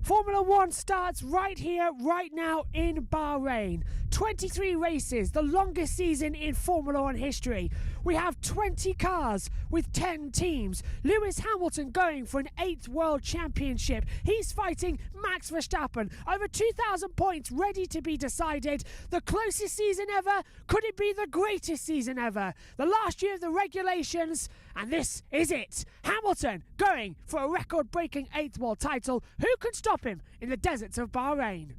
Formula One starts right here, right now in Bahrain. 23 races, the longest season in Formula One history. We have 20 cars with 10 teams. Lewis Hamilton going for an 8th World Championship. He's fighting Max Verstappen. Over 2,000 points ready to be decided. The closest season ever? Could it be the greatest season ever? The last year of the regulations, and this is it. Hamilton going for a record-breaking 8th world title. Who can stop him in the deserts of Bahrain?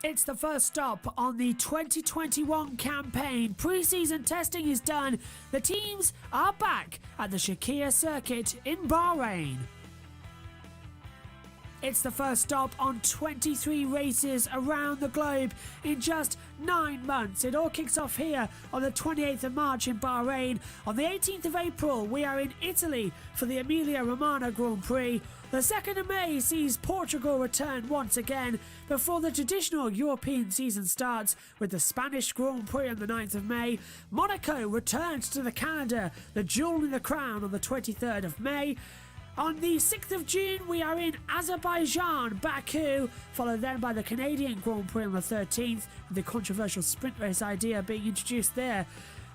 It's the first stop on the 2021 campaign. Pre-season testing is done. The teams are back at the Shakir circuit in Bahrain. It's the first stop on 23 races around the globe in just 9 months. It all kicks off here on the 28th of March in Bahrain. On the 18th of April, we are in Italy for the Emilia-Romagna Grand Prix. The 2nd of May sees Portugal return once again before the traditional European season starts with the Spanish Grand Prix on the 9th of May. Monaco returns to the calendar, the jewel in the crown on the 23rd of May. On the 6th of June, we are in Azerbaijan, Baku, followed then by the Canadian Grand Prix on the 13th, with the controversial sprint race idea being introduced there.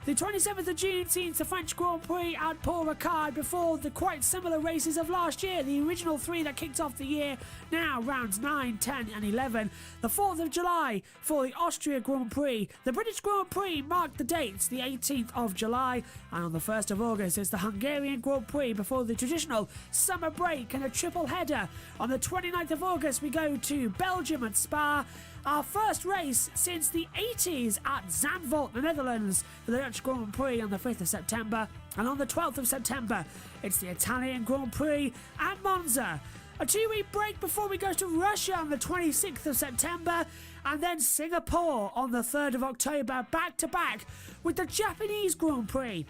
The 27th of June sees the French Grand Prix at Paul Ricard before the quite similar races of last year, the original 3 that kicked off the year, now rounds 9, 10 and 11. The 4th of July for the Austria Grand Prix. The British Grand Prix marked the dates, the 18th of July, and on the 1st of August is the Hungarian Grand Prix before the traditional summer break and a triple header. On the 29th of August we go to Belgium at Spa. Our first race since the 80s at Zandvoort, the Netherlands, for the Dutch Grand Prix on the 5th of September. And on the 12th of September, it's the Italian Grand Prix at Monza. A 2-week break before we go to Russia on the 26th of September, and then Singapore on the 3rd of October, back to back with the Japanese Grand Prix.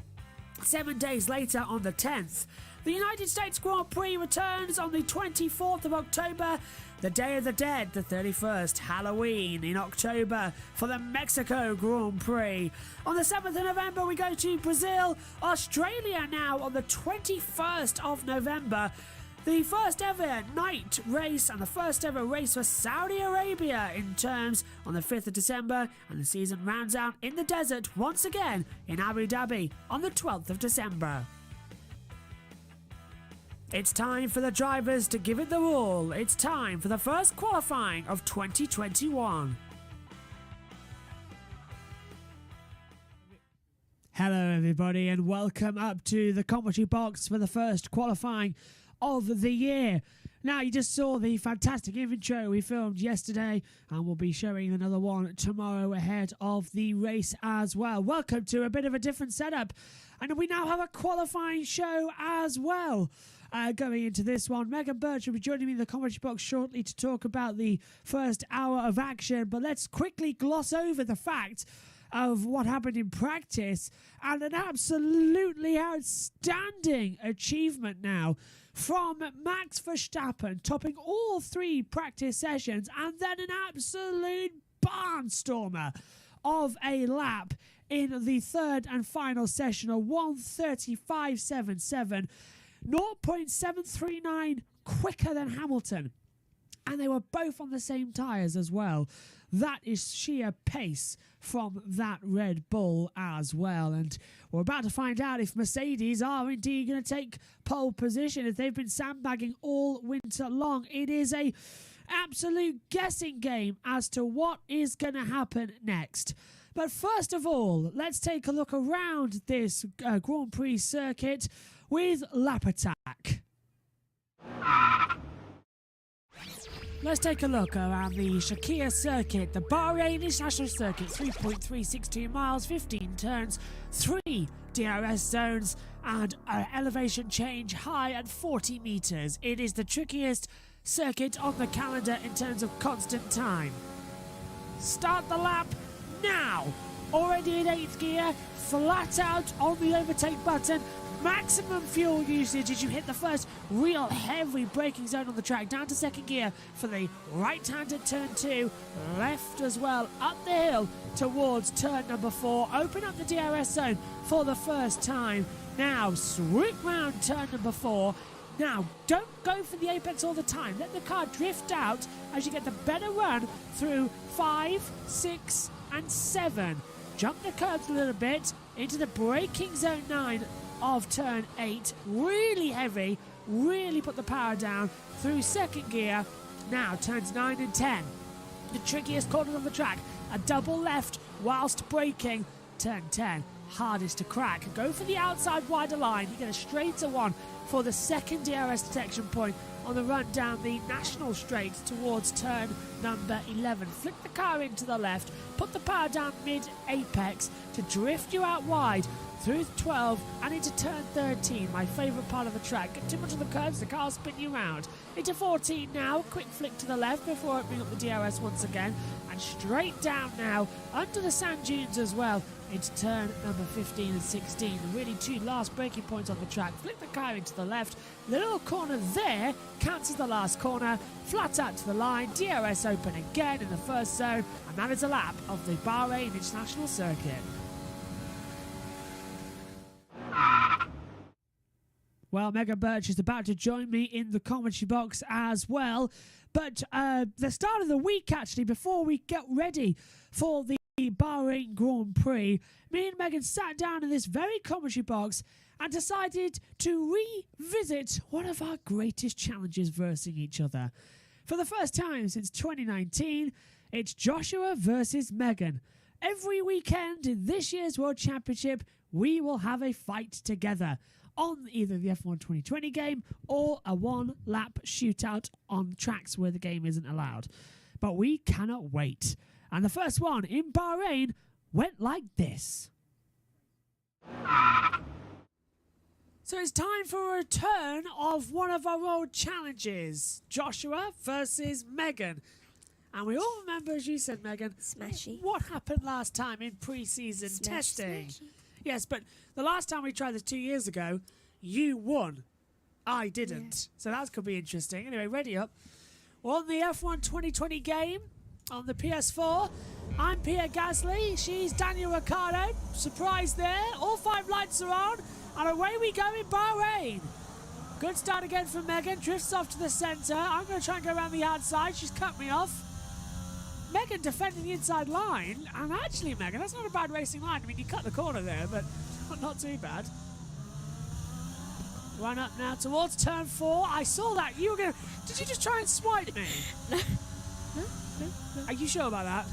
7 days later on the 10th. The United States Grand Prix returns on the 24th of October, the Day of the Dead, the 31st, Halloween in October for the Mexico Grand Prix. On the 7th of November we go to Brazil, Australia now on the 21st of November. The first ever night race and the first ever race for Saudi Arabia in terms on the 5th of December, and the season rounds out in the desert once again in Abu Dhabi on the 12th of December. It's time for the drivers to give it their all. It's time for the first qualifying of 2021. Hello everybody and welcome up to the commentary box for the first qualifying of the year. Now, you just saw the fantastic intro we filmed yesterday, and we'll be showing another one tomorrow ahead of the race as well. Welcome to a bit of a different setup, and we now have a qualifying show as well. Going into this one, Megan Burch will be joining me in the commentary box shortly to talk about the first hour of action, but let's quickly gloss over the fact of what happened in practice, and an absolutely outstanding achievement now from Max Verstappen, topping all 3 practice sessions, and then an absolute barnstormer of a lap in the 3rd and final session, a 1:35.77, 0.739 quicker than Hamilton. And they were both on the same tyres as well. That is sheer pace from that Red Bull as well. And we're about to find out if Mercedes are indeed going to take pole position, if they've been sandbagging all winter long. It is a absolute guessing game as to what is going to happen next. But first of all, let's take a look around this Grand Prix circuit with Lap Attack. Let's take a look around the Shakir circuit, the Bahrain International Circuit, 3.362 miles, 15 turns, 3 DRS zones, and an elevation change high at 40 meters. It is the trickiest circuit on the calendar in terms of constant time. Start the lap now! Already in 8th gear, flat out on the overtake button. Maximum fuel usage as you hit the first real heavy braking zone on the track. Down to 2nd gear for the right-handed turn 2. Left as well, up the hill towards turn number 4. Open up the DRS zone for the first time. Now swoop round turn number 4. Now, don't go for the apex all the time. Let the car drift out as you get the better run through 5, 6 and 7. Jump the curbs a little bit into the braking zone 9 of turn 8. Really heavy, really put the power down through second gear. Now, turns 9 and 10. The trickiest corners on the track. A double left whilst braking. Turn 10, hardest to crack. Go for the outside wider line. You get a straighter one for the second DRS detection point on the run down the national straight towards turn number 11. Flick the car into the left, put the power down mid-apex to drift you out wide through 12 and into turn 13, my favourite part of the track. Get too much on the curves, the car will spin you round. Into 14 now, quick flick to the left before opening up the DRS once again, and straight down now, under the sand dunes as well, into turn number 15 and 16. Really two last braking points on the track. Flick the car into the left. The little corner there counts as the last corner. Flat out to the line. DRS open again in the first zone. And that is a lap of the Bahrain International Circuit. Well, Megan Burch is about to join me in the commentary box as well. But the start of the week, actually, before we get ready for the Bahrain Grand Prix, me and Megan sat down in this very commentary box and decided to revisit one of our greatest challenges versing each other. For the first time since 2019, it's Joshua versus Megan. Every weekend in this year's World Championship, we will have a fight together on either the F1 2020 game or a one-lap shootout on tracks where the game isn't allowed. But we cannot wait. And the first one in Bahrain went like this. So it's time for a return of one of our old challenges. Joshua versus Megan. And we all remember, as you said, Megan, Smashy. what happened last time in pre-season testing. Smashy. Yes, but the last time we tried this 2 years ago, you won. I didn't. Yeah. So that could be interesting. Anyway, ready up. We're on the F1 2020 game on the PS4. I'm Pierre Gasly. She's Daniel Ricciardo. Surprise there. All 5 lights are on. And away we go in Bahrain. Good start again from Megan. Drifts off to the centre. I'm going to try and go around the outside. She's cut me off. Megan defending the inside line. And actually, Megan, that's not a bad racing line. I mean, you cut the corner there, but not too bad. Run up now towards turn 4. I saw that. You were going to... Did you just try and swipe me? No. Are you sure about that?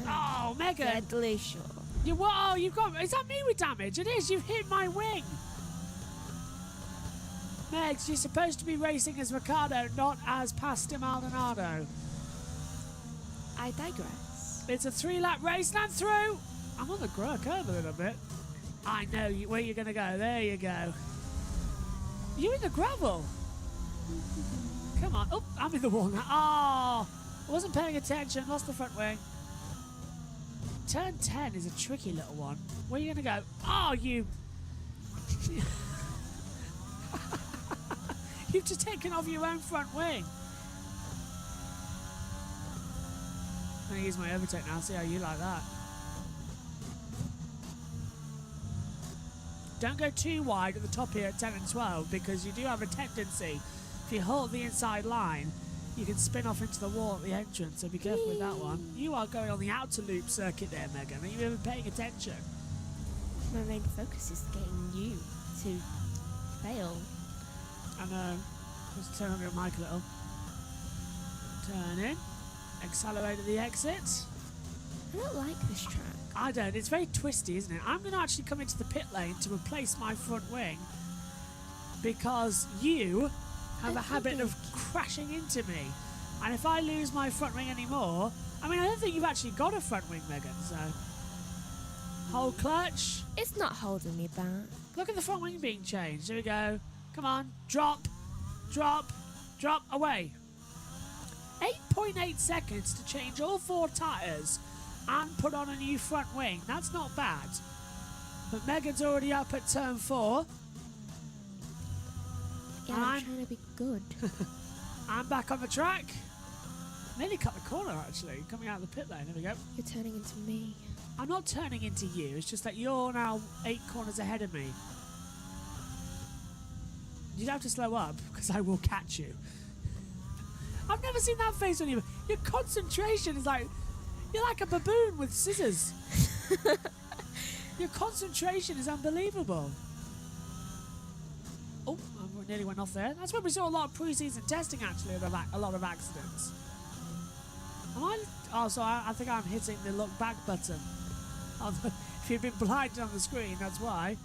No. Oh, Megan. Deadly sure. Whoa, you've got... Is that me with damage? It is. You've hit my wing. Megs, you're supposed to be racing as Ricciardo, not as Pastor Maldonado. I digress. It's a 3-lap race, and I'm through. I'm on the curve a little bit. I know where you're going to go. There you go. You're in the gravel. Come on. Oh, I'm in the wall now. Oh, I wasn't paying attention. Lost the front wing. Turn 10 is a tricky little one. Where are you going to go? Oh, you... You've just taken off your own front wing. I'm going to use my overtake now. See how you like that. Don't go too wide at the top here at 10 and 12 because you do have a tendency, if you hold the inside line, you can spin off into the wall at the entrance, so be careful with that one. You are going on the outer loop circuit there, Megan. Are you even paying attention? My main focus is getting you to fail. I know. Just turn on your mic a little. Turn in. Accelerate at the exit. I don't like this track. I don't. It's very twisty, isn't it? I'm going to actually come into the pit lane to replace my front wing because you have a habit of crashing into me. And if I lose my front wing anymore... I mean, I don't think you've actually got a front wing, Megan, so... Hold clutch. It's not holding me back. Look at the front wing being changed. Here we go. Come on. Drop. Drop. Drop. Away. 8.8 seconds to change all 4 tyres and put on a new front wing. That's not bad. But Megan's already up at turn 4. Yeah, I'm trying to be good. I'm back on the track. Nearly cut the corner, actually, coming out of the pit lane. There we go. You're turning into me. I'm not turning into you. It's just that you're now 8 corners ahead of me. You'd have to slow up, because I will catch you. I've never seen that face on you. Your concentration is like... You're like a baboon with scissors. Your concentration is unbelievable. Oh, I nearly went off there. That's when we saw a lot of pre-season testing, actually, of a lot of accidents. I think I'm hitting the look back button. If you've been blinded on the screen, that's why.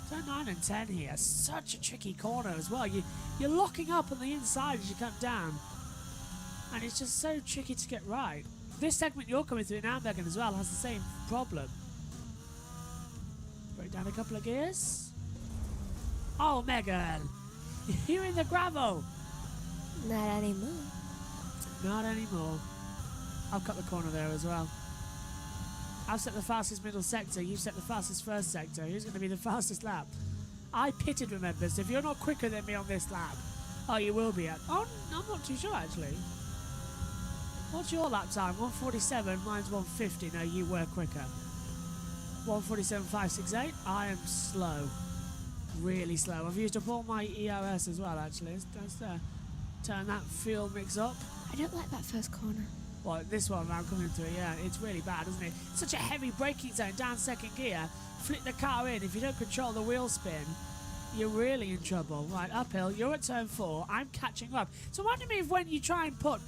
Turn 9 and 10 here. Such a tricky corner as well. You're locking up on the inside as you come down. And it's just so tricky to get right. This segment you're coming through now, Megan, as well, has the same problem. Break down a couple of gears. Oh, Megan! You're in the gravel! Not anymore. Not anymore. I've cut the corner there as well. I've set the fastest middle sector, you've set the fastest first sector. Who's going to be the fastest lap? I pitted, remember, so if you're not quicker than me on this lap, oh, you will be. Oh, I'm not too sure, actually. What's your lap time? 147, mine's 150. No, you were quicker. 147.568. I am slow. Really slow. I've used up all my ERS as well, actually. Let's turn that fuel mix up. I don't like that first corner. Well, this one I'm coming through, yeah, it's really bad, isn't it? Such a heavy braking zone, down second gear, flip the car in. If you don't control the wheel spin, you're really in trouble. Right, uphill, you're at turn 4, I'm catching up. So remind me of when you try and put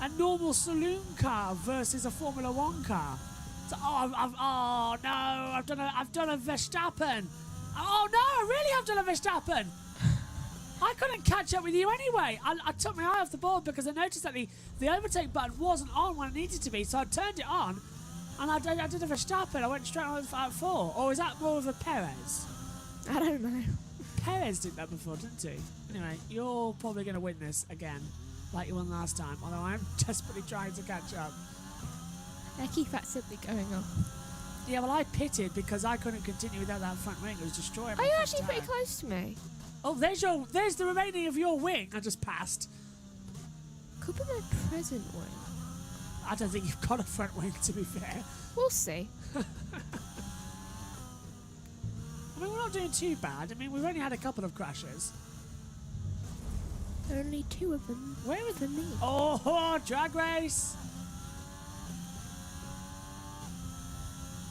a normal saloon car versus a Formula 1 car. So, I've done a Verstappen. Oh no, I really have done a Verstappen. I couldn't catch up with you anyway. I took my eye off the board because I noticed that the overtake button wasn't on when it needed to be, so I turned it on, and I did a Verstappen. I went straight on at 4. Or is that more of a Perez? I don't know. Perez did that before, didn't he? Anyway, you're probably going to win this again, like you won last time, although I'm desperately trying to catch up. I keep accidentally going on. Yeah, well, I pitted because I couldn't continue without that front wing. It was destroying my Are you first actually pretty tire. close to me? Oh, there's the remaining of your wing. I just passed. Could be my present wing. I don't think you've got a front wing, to be fair. We'll see. I mean, we're not doing too bad. I mean, we've only had a couple of crashes. Only 2 of them. Where is for me? Oh, drag race!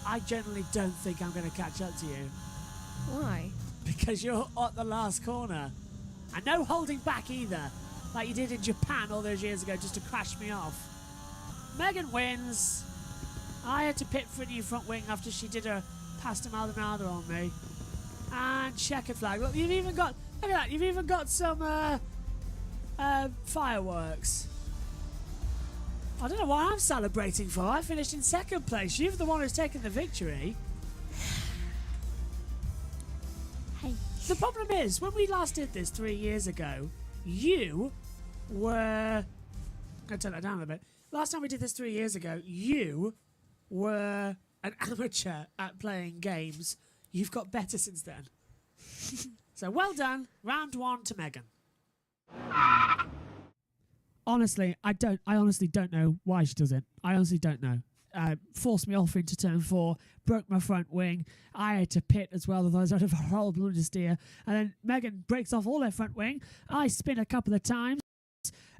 I generally don't think I'm going to catch up to you. Why? Because you're at the last corner. And no holding back either, like you did in Japan all those years ago just to crash me off. Megan wins. I had to pit for a new front wing after she did a pasta Maldonado on me. And checkered flag. Look, you've even got, look at that, you've even got some fireworks. I don't know what I'm celebrating for. I finished in second place. You're the one who's taken the victory. Hey. The problem is, when we last did this 3 years ago, you were... I'm going to turn that down a bit. Last time we did this 3 years ago, you were an amateur at playing games. You've got better since then. So well done. Round 1 to Megan. Honestly, I honestly don't know why she does it. I honestly don't know. Forced me off into turn 4, broke my front wing. I had to pit as well, otherwise I'd have a horrible understeer. And then Megan breaks off all her front wing. I spin a couple of times,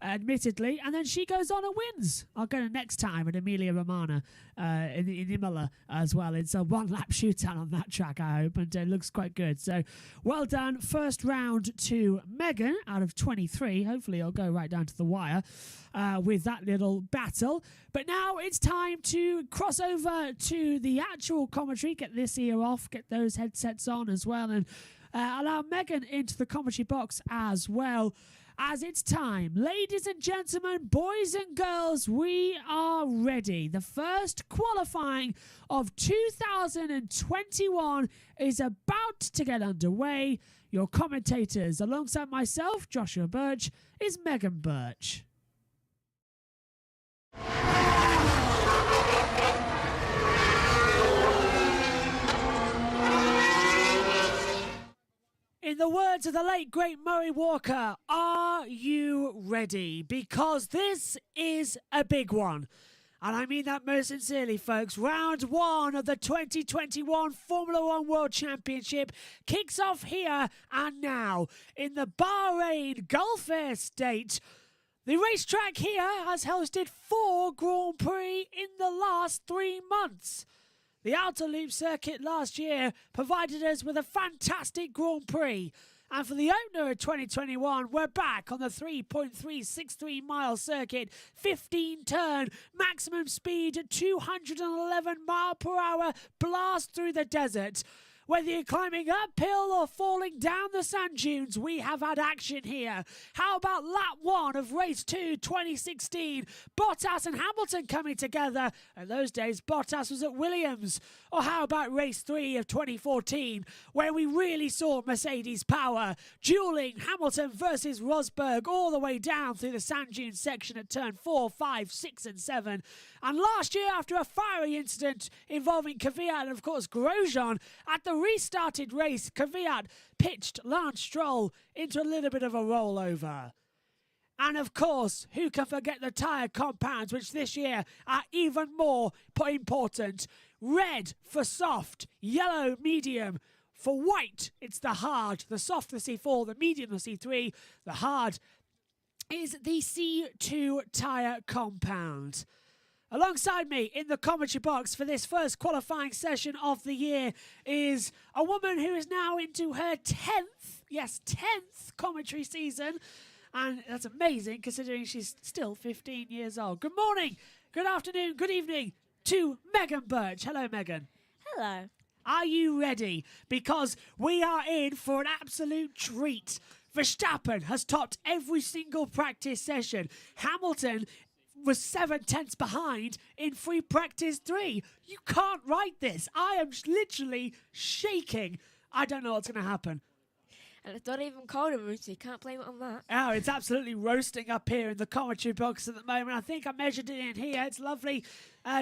admittedly, and then she goes on and wins. I'll go to next time at Emilia Romagna in Imola as well. It's a one-lap shootout on that track, I hope, and it looks quite good. So, well done. First round to Megan out of 23. Hopefully, I'll go right down to the wire with that little battle. But now it's time to cross over to the actual commentary, get this ear off, get those headsets on as well, and allow Megan into the commentary box as well. As it's time, ladies and gentlemen, boys and girls, we are ready. The first qualifying of 2021 is about to get underway. Your commentators, alongside myself, Joshua Burch, is Megan Burch. In the words of the late, great Murray Walker, are you ready? Because this is a big one. And I mean that most sincerely, folks. Round 1 of the 2021 Formula One World Championship kicks off here and now in the Bahrain Gulf Air State. The racetrack here has hosted 4 Grand Prix in the last 3 months. The Outer Loop circuit last year provided us with a fantastic Grand Prix. And for the opener of 2021, we're back on the 3.363 mile circuit, 15 turn, maximum speed at 211 mile per hour blast through the desert. Whether you're climbing uphill or falling down the sand dunes, we have had action here. How about lap 1 of race 2 2016? Bottas and Hamilton coming together. In those days, Bottas was at Williams. Or how about race 3 of 2014, where we really saw Mercedes' power, dueling Hamilton versus Rosberg all the way down through the sand dune section at turn 4, 5, 6 and 7. And last year, after a fiery incident involving Kvyat and, of course, Grosjean, at the restarted race, Kvyat pitched Lance Stroll into a little bit of a rollover. And, of course, who can forget the tyre compounds, which this year are even more important. Red for soft, yellow medium. For white, it's the hard. The soft, the C4, the medium, the C3. The hard is the C2 tyre compound. Alongside me in the commentary box for this first qualifying session of the year is a woman who is now into her 10th commentary season. And that's amazing considering she's still 15 years old. Good morning, good afternoon, good evening to Megan Burch. Hello, Megan. Hello. Are you ready? Because we are in for an absolute treat. Verstappen has topped every single practice session. Hamilton was 7 tenths behind in free practice 3. You can't write this. I am literally shaking. I don't know what's going to happen. And it's not even cold in room, so you can't blame it on that. Oh, it's absolutely roasting up here in the commentary box at the moment. I think I measured it in here. It's lovely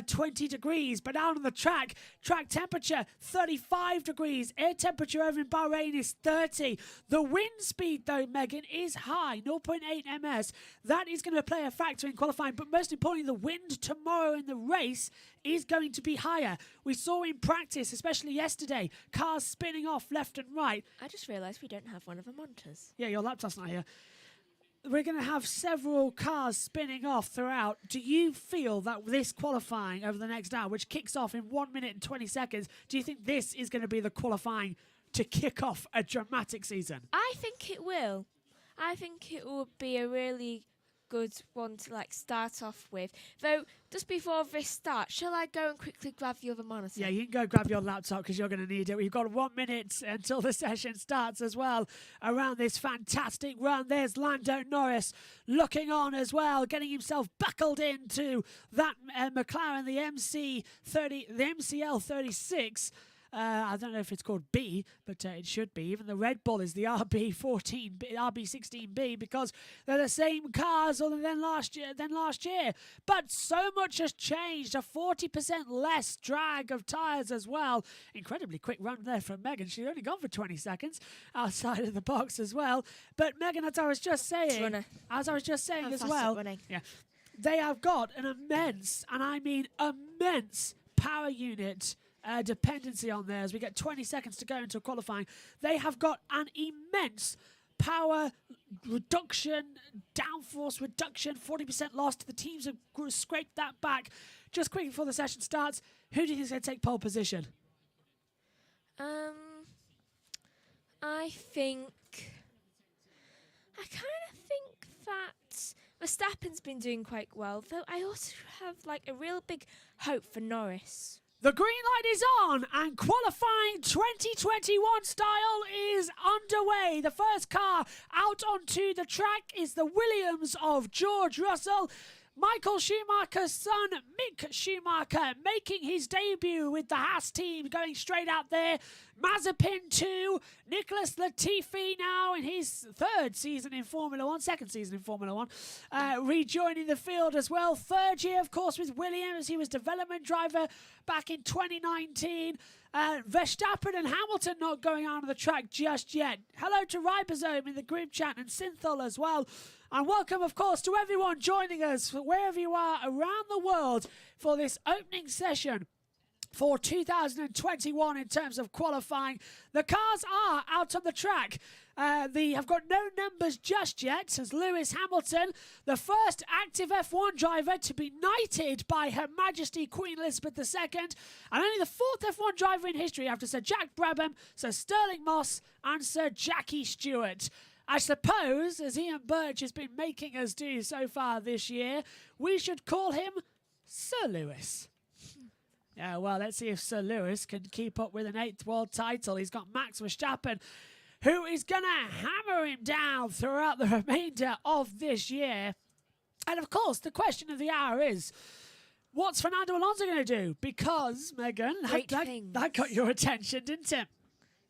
20 degrees. But out on the track temperature 35 degrees. Air temperature over in Bahrain is 30. The wind speed, though, Megan, is high, 0.8 ms. That is going to play a factor in qualifying. But most importantly, the wind tomorrow in the race is going to be higher. We saw in practice, especially yesterday, cars spinning off left and right. I just realised we don't have one of the monitors. Yeah, your laptop's not here. We're going to have several cars spinning off throughout. Do you feel that this qualifying over the next hour, which kicks off in 1 minute and 20 seconds, do you think this is going to be the qualifying to kick off a dramatic season? I think it will. I think it will be a really good one to start off with. Though, just before this starts, shall I go and quickly grab the other monitor? Yeah, you can go grab your laptop because you're going to need it. We've got 1 minute until the session starts as well around this fantastic run. There's Lando Norris looking on as well, getting himself buckled into that McLaren, the MCL 36. I don't know if it's called B, but it should be. Even the Red Bull is the RB16B because they're the same cars other than last year. But so much has changed. A 40% less drag of tyres as well. Incredibly quick run there from Megan. She's only gone for 20 seconds outside of the box as well. But Megan, as I was just saying, yeah, they have got an immense, and I mean immense, power unit dependency on there as we get 20 seconds to go into qualifying. They have got an immense power reduction, downforce reduction, 40% loss. The teams have scraped that back. Just quickly before the session starts, who do you think is going to take pole position? I kind of think that Verstappen's been doing quite well, though I also have a real big hope for Norris. The green light is on and qualifying 2021 style is underway. The first car out onto the track is the Williams of George Russell. Michael Schumacher's son, Mick Schumacher, making his debut with the Haas team, going straight out there. Mazepin 2, Nicholas Latifi now in his second season in Formula 1, rejoining the field as well. Third year, of course, with Williams. He was development driver back in 2019. Verstappen and Hamilton not going out on the track just yet. Hello to Ribosome in the group chat and Synthol as well. And welcome, of course, to everyone joining us wherever you are around the world for this opening session for 2021 in terms of qualifying. The cars are out on the track. They have got no numbers just yet, as Lewis Hamilton, the first active F1 driver to be knighted by Her Majesty Queen Elizabeth II, and only the fourth F1 driver in history after Sir Jack Brabham, Sir Sterling Moss and Sir Jackie Stewart. I suppose, as Ian Burch has been making us do so far this year, we should call him Sir Lewis. Yeah, well, let's see if Sir Lewis can keep up with an 8th world title. He's got Max Verstappen, who is going to hammer him down throughout the remainder of this year. And, of course, the question of the hour is, what's Fernando Alonso going to do? Because, Megan, that got your attention, didn't it?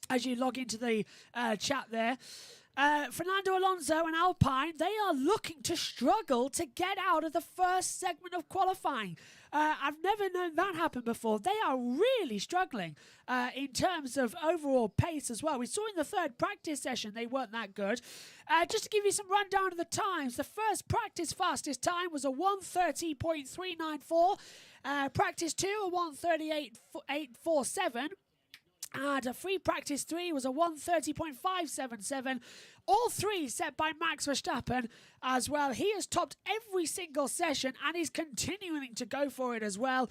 As you log into the chat there. Fernando Alonso and Alpine, they are looking to struggle to get out of the first segment of qualifying. I've never known that happen before. They are really struggling in terms of overall pace as well. We saw in the third practice session they weren't that good. Just to give you some rundown of the times, the first practice fastest time was a 1:30.394. Practice 2, a 1:38.847. And a free practice 3 was a 1:30.577. All three set by Max Verstappen as well. He has topped every single session and is continuing to go for it as well.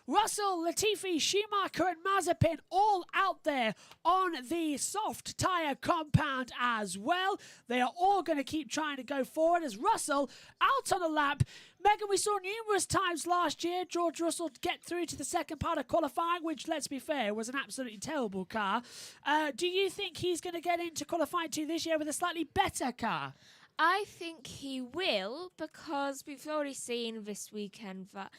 Russell, Latifi, Schumacher and Mazepin all out there on the soft tyre compound as well. They are all going to keep trying to go forward as Russell out on a lap. Megan, we saw numerous times last year George Russell get through to the second part of qualifying, which, let's be fair, was an absolutely terrible car. Do you think he's going to get into qualifying 2 this year with a slightly better car? I think he will, because we've already seen this weekend that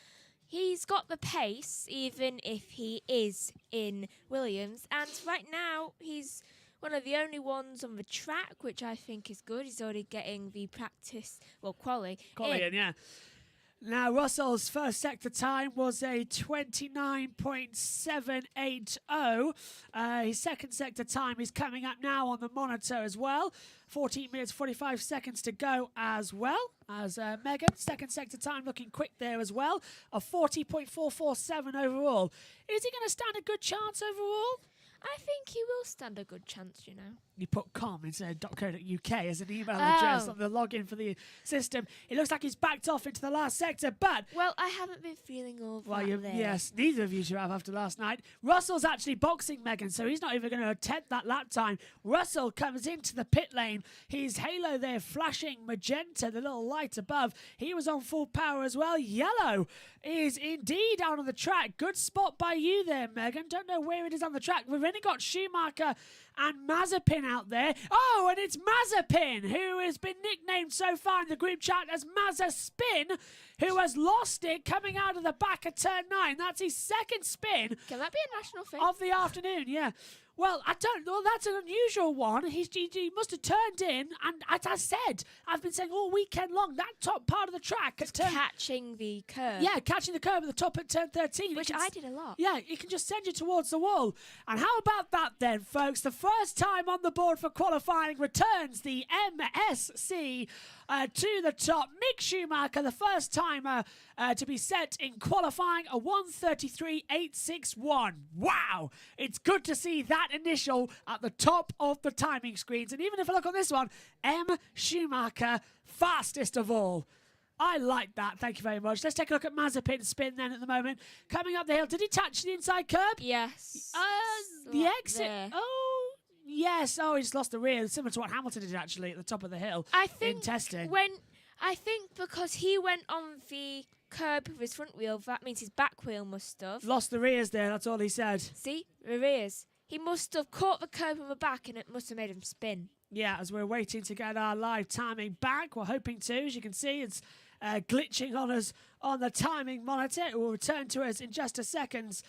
he's got the pace, even if he is in Williams. And right now, he's one of the only ones on the track, which I think is good. He's already getting the practice, quali in. Yeah. Now, Russell's first sector time was a 29.780. His second sector time is coming up now on the monitor as well. 14 minutes, 45 seconds to go as well. As Megan, second sector time looking quick there as well. A 40.447 overall. Is he going to stand a good chance overall? I think he will stand a good chance, you know. You put com instead of .co.uk as an email address on the login for the system. It looks like he's backed off into the last sector, but... Well, I haven't been feeling all that there. Yes, neither of you should have after last night. Russell's actually boxing Megan, so he's not even going to attempt that lap time. Russell comes into the pit lane. His halo there flashing magenta, the little light above. He was on full power as well. Yellow is indeed out on the track. Good spot by you there, Megan. Don't know where it is on the track. We've only got Schumacher and Mazepin out there. Oh, and it's Mazepin, who has been nicknamed so far in the group chat as Mazaspin, who has lost it coming out of the back of turn 9. That's his second spin. Can that be a national thing? Of the afternoon, yeah. Well, I don't know. That's an unusual one. He must have turned in, and as I said, I've been saying all weekend long, that top part of the track. Catching the curve. Yeah, catching the curve at the top at turn 13. Which I did a lot. Yeah, it can just send you towards the wall. And how about that then, folks? The first time on the board for qualifying returns the MSC to the top. Mick Schumacher, the first timer to be set in qualifying, a 1:33.861. Wow! It's good to see that initial at the top of the timing screens. And even if I look on this one, M. Schumacher, fastest of all. I like that. Thank you very much. Let's take a look at Mazepin's spin then at the moment. Coming up the hill. Did he touch the inside curb? Yes. The exit. There. Oh, yes. Oh, he just lost the rear. Similar to what Hamilton did actually at the top of the hill in testing. I think because he went on the curb with his front wheel, that means his back wheel must have lost the rears there. That's all he said. See? The rears. He must have caught the curb on the back and it must have made him spin. Yeah, as we're waiting to get our live timing back, we're hoping to. As you can see, it's glitching on us on the timing monitor. It will return to us in just a second's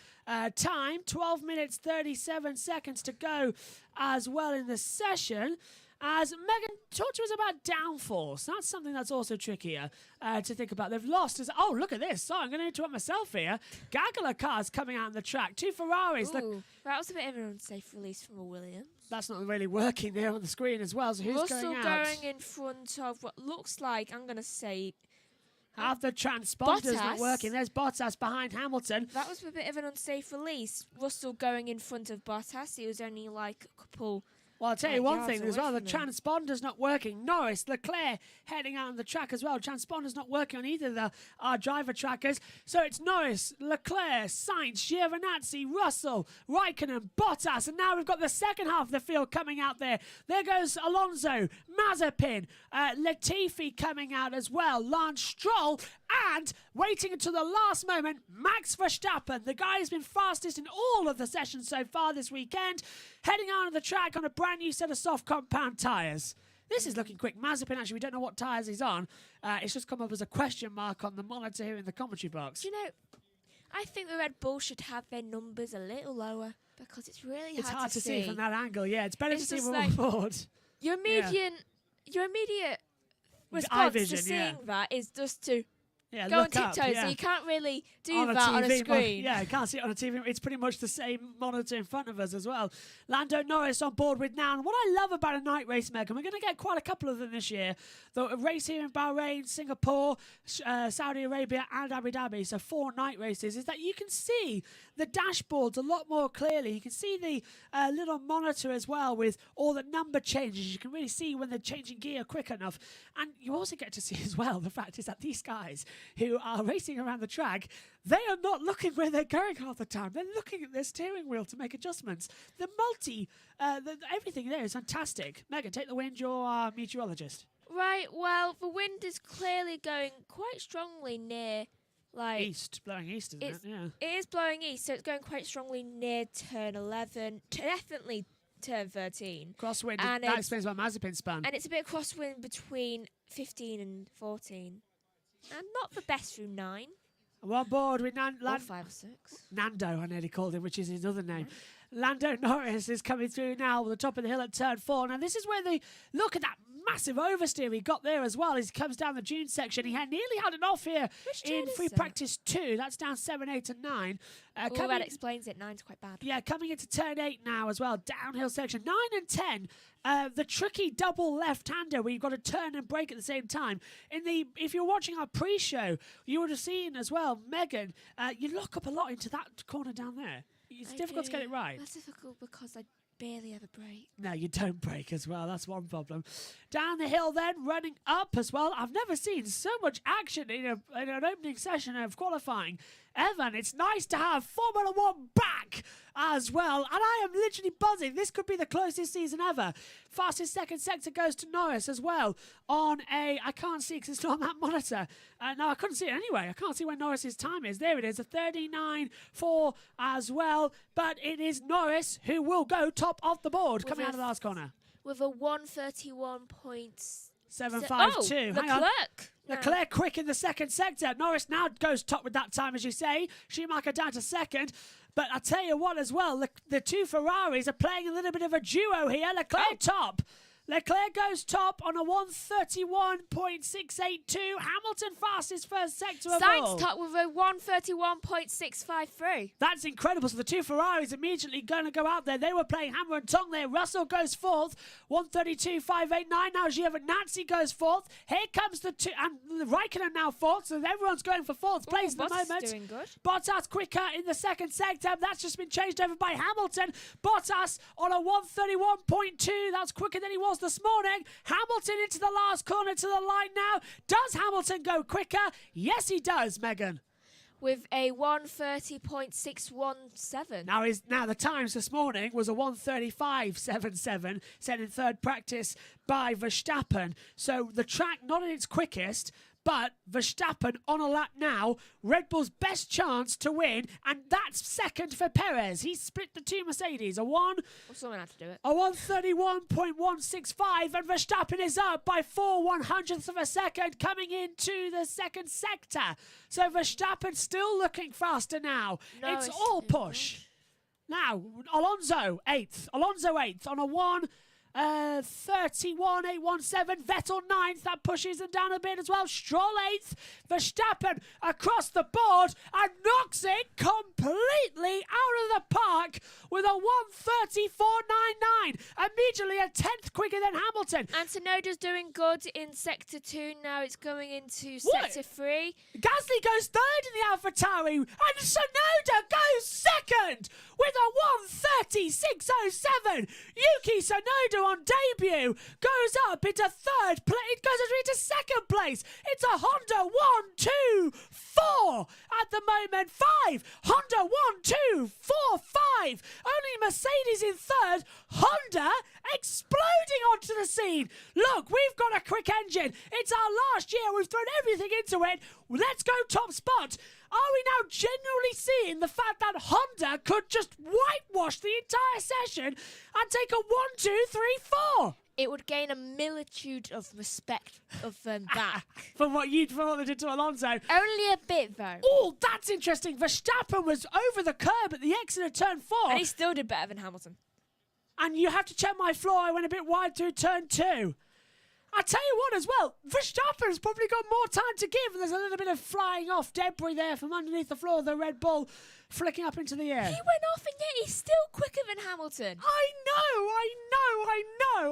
time. 12 minutes, 37 seconds to go as well in the session. As Megan, talk to us about downforce. That's something that's also trickier to think about. They've lost. Oh, look at this. Sorry, I'm going to interrupt myself here. Gaggle of cars coming out on the track. 2 Ferraris. Ooh, that was a bit of an unsafe release from a Williams. That's not really working there on the screen as well. So who's Russell going out? going in front of what looks like, I'm going to say... Half the transponder's not Bottas. working. There's Bottas behind Hamilton. That was a bit of an unsafe release. Russell going in front of Bottas. He was only like a couple... Well, I'll tell you one yards thing as away well. The from him. transponder's not working. Norris, Leclerc heading out on the track as well. Transponder's not working on either of our driver trackers. So it's Norris, Leclerc, Sainz, Giovinazzi, Russell, Raikkonen, Bottas. And now we've got the second half of the field coming out there. There goes Alonso, Mazepin, Latifi coming out as well. Lance Stroll. And waiting until the last moment, Max Verstappen, the guy who's been fastest in all of the sessions so far this weekend, heading out on the track on a brand new set of soft compound tyres. This is looking quick. Mazepin, actually, we don't know what tyres he's on. It's just come up as a question mark on the monitor here in the commentary box. Do you know, I think the Red Bull should have their numbers a little lower because it's really It's hard to see from that angle, yeah. It's better It's to see just from like- board. Your immediate response vision, to seeing that is just to Yeah, go on look up, tiptoes. yeah. So you can't really do On a that on a TV screen. Yeah, you can't see it on a TV. It's pretty much the same monitor in front of us as well. Lando Norris on board with now. And what I love about a night race, Megan, we're going to get quite a couple of them this year. The race here in Bahrain, Singapore, Saudi Arabia and Abu Dhabi, so 4 night races, is that you can see the dashboards a lot more clearly. You can see the little monitor as well with all the number changes. You can really see when they're changing gear quick enough. And you also get to see as well, the fact is that these guys who are racing around the track, they are not looking where they're going half the time. They're looking at their steering wheel to make adjustments. Everything there is fantastic. Megan, take the wind. You're our meteorologist. Right, well, the wind is clearly going quite strongly near, like... East, blowing east, isn't it? Yeah. It is blowing east, so it's going quite strongly near turn 11, definitely turn 13. Crosswind, And that it's- explains why Mazepin spun. And it's a bit of crosswind between 15 and 14. And not the best through 9. I'm on board with Or 5 or 6. Nando, I nearly called him, which is his other name. Lando Norris is coming through now at the top of the hill at turn 4. Now, this is where they look at that massive oversteer he got there as well as he comes down the dune section. He had nearly had it off here Which in turn is free that? practice 2. That's down 7, 8 and 9. Oh, that explains it. 9's quite bad. Yeah, coming into turn 8 now as well, downhill section. 9 and 10, the tricky double left-hander where you've got to turn and brake at the same time. If you're watching our pre-show, you would have seen as well, Megan, you lock up a lot into that corner down there. It's difficult to get it right. That's difficult because I barely ever brake. No, you don't brake as well. That's one problem. Down the hill then, running up as well. I've never seen so much action in an opening session of qualifying. Evan, it's nice to have Formula 1 back as well. And I am literally buzzing. This could be the closest season ever. Fastest second sector goes to Norris as well on I can't see because it's not on that monitor. No, I couldn't see it anyway. I can't see where Norris's time is. There it is, a 39.4 as well. But it is Norris who will go top of the board coming out of the last corner. With a 131.752. 7.52. Hang on. Leclerc. Leclerc quick in the second sector. Norris now goes top with that time, as you say. Schumacher down to second. But I tell you what as well, the 2 Ferraris are playing a little bit of a duo here. Leclerc top. Leclerc goes top on a 131.682. Hamilton fastest first sector of all. Sainz top with a 131.653. That's incredible. So the 2 Ferraris immediately going to go out there. They were playing hammer and tongue there. Russell goes fourth, 132.589. Now Giovinazzi goes fourth. Here comes the 2, and Raikkonen now fourth. So everyone's going for fourth place at the Bottas moment. doing good. Bottas quicker in the second sector. That's just been changed over by Hamilton. Bottas on a 131.2. That's quicker than he was this morning. Hamilton into the last corner to the line now. Does Hamilton go quicker? Yes, he does, Megan. With a 130.617. Now the times this morning was a 135.77, set in third practice by Verstappen. So the track not at its quickest, but Verstappen on a lap now. Red Bull's best chance to win, and that's second for Perez. He split the 2 Mercedes. Well, someone had to do it. A 131.165, and Verstappen is up by 4/100ths of a second coming into the second sector. So Verstappen still looking faster now. No, it's all push. Now, Alonso 8th on a 31.817. Vettel 9th. That pushes them down a bit as well. Stroll 8th. Verstappen across the board and knocks it completely out of the park with a 1:34.99. Immediately a 10th quicker than Hamilton. And Tsunoda's doing good in Sector 2. Now it's going into Sector 3. Gasly goes third in the AlphaTauri and Tsunoda goes second with a 1:36.07. Yuki Tsunoda on debut goes up into third place. It goes into second place. It's a Honda 1, 2, 4 at the moment. 5. Honda 1, 2, 4, 5. Only Mercedes in third. Honda exploding onto the scene. Look, we've got a quick engine. It's our last year. We've thrown everything into it. Let's go top spot. Are we now genuinely seeing the fact that Honda could just whitewash the entire session and take a 1, 2, 3, 4? It would gain a militude of respect of back. For what they did to Alonso. Only a bit, though. Oh, that's interesting. Verstappen was over the curb at the exit of turn 4. And he still did better than Hamilton. And you have to check my floor. I went a bit wide through turn 2. I tell you what as well, Verstappen's probably got more time to give. There's a little bit of flying off debris there from underneath the floor of the Red Bull, flicking up into the air. He went off and yet he's still quicker than Hamilton. I know.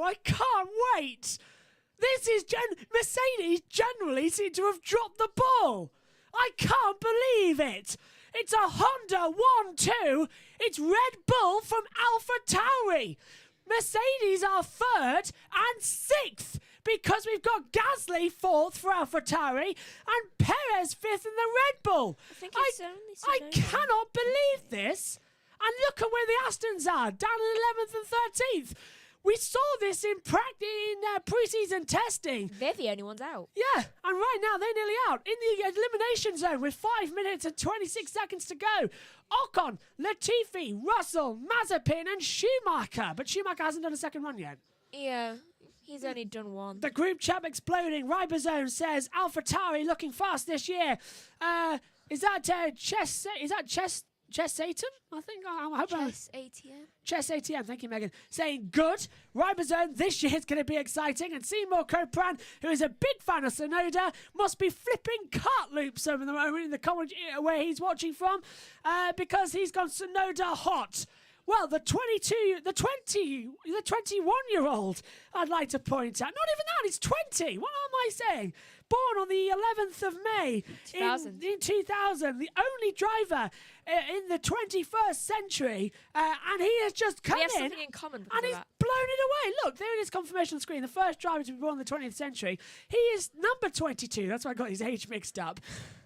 I can't wait. This is Mercedes generally seem to have dropped the ball. I can't believe it. It's a Honda 1, 2. It's Red Bull from AlphaTauri. Mercedes are third and 6th because we've got Gasly 4th for AlphaTauri and Perez 5th in the Red Bull. I cannot believe this. And look at where the Astons are, down in 11th and 13th. We saw this in pre-season testing. They're the only ones out. Yeah, and right now they're nearly out in the elimination zone with 5 minutes and 26 seconds to go. Ocon, Latifi, Russell, Mazepin and Schumacher. But Schumacher hasn't done a second run yet. Yeah, he's only done one. The group chat exploding. Ribosome says AlphaTauri looking fast this year. Is that Chess Satan? I think. Chess ATM. Chess ATM, thank you, Megan. Saying good. Ribosome, this year's going to be exciting. And Seymour Copran, who is a big fan of Tsunoda, must be flipping cart loops over the moment in the comment where he's watching from because he's gone Tsunoda hot. Well, the 21-year-old, I'd like to point out. Not even that, he's 20. What am I saying? Born on the 11th of May 2000. in 2000, the only driver in the 21st century, and he has just come in something in common because and of he's that. blown it away. Look, there it is, confirmation screen. The first driver to be born in the 20th century. He is number 22. That's why I got his age mixed up.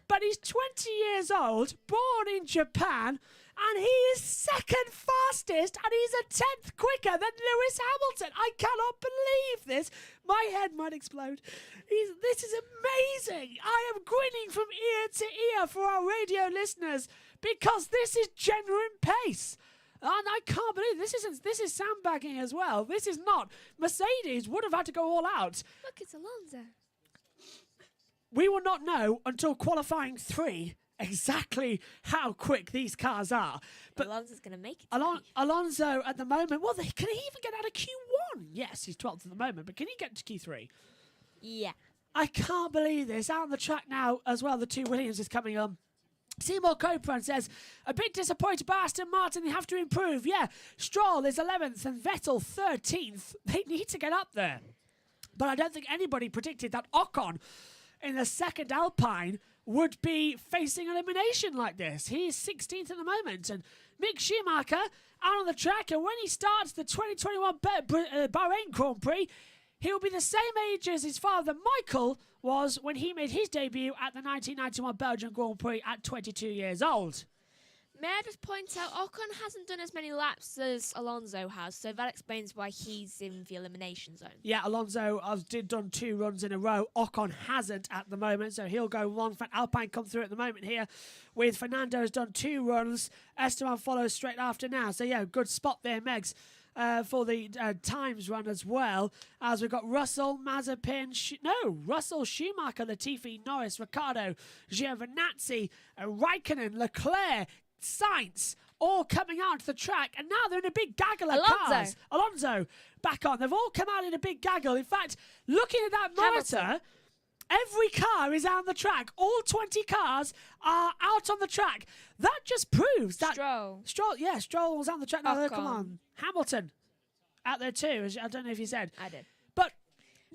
But he's 20 years old, born in Japan, and he is second fastest, and he's a 10th quicker than Lewis Hamilton. I cannot believe this. My head might explode. This is amazing. I am grinning from ear to ear for our radio listeners because this is genuine pace. And I can't believe this is sandbagging as well. This is not. Mercedes would have had to go all out. Look, it's Alonso. We will not know until qualifying 3 exactly how quick these cars are. But Alonso's going to make it. Alonso at the moment, well, can he even get out of Q1? Yes, he's 12th at the moment, but can he get to Q3? Yeah. I can't believe this. Out on the track now as well, the 2 Williams is coming on. Seymour Copran says, a bit disappointed by Aston Martin. They have to improve. Yeah, Stroll is 11th and Vettel 13th. They need to get up there. But I don't think anybody predicted that Ocon in the second Alpine would be facing elimination like this. He is 16th at the moment. And Mick Schumacher out on the track. And when he starts the 2021 Bahrain Grand Prix, he'll be the same age as his father, Michael, was when he made his debut at the 1991 Belgian Grand Prix at 22 years old. May I just point out, Ocon hasn't done as many laps as Alonso has, so that explains why he's in the elimination zone. Yeah, Alonso has done 2 runs in a row. Ocon hasn't at the moment, so he'll go long. Alpine come through at the moment here with Fernando has done 2 runs. Esteban follows straight after now. So, yeah, good spot there, Megs. For the times run as well, as we've got Russell, Mazepin, Russell, Schumacher, Latifi, Norris, Ricciardo, Giovinazzi, Raikkonen, Leclerc, Sainz, all coming out to the track, and now they're in a big gaggle of cars. Alonso back on. They've all come out in a big gaggle. In fact, looking at that monitor, every car is out on the track. All 20 cars are out on the track. That just proves that... Stroll was on the track. No, come on. Hamilton out there too. I don't know if you said. I did. But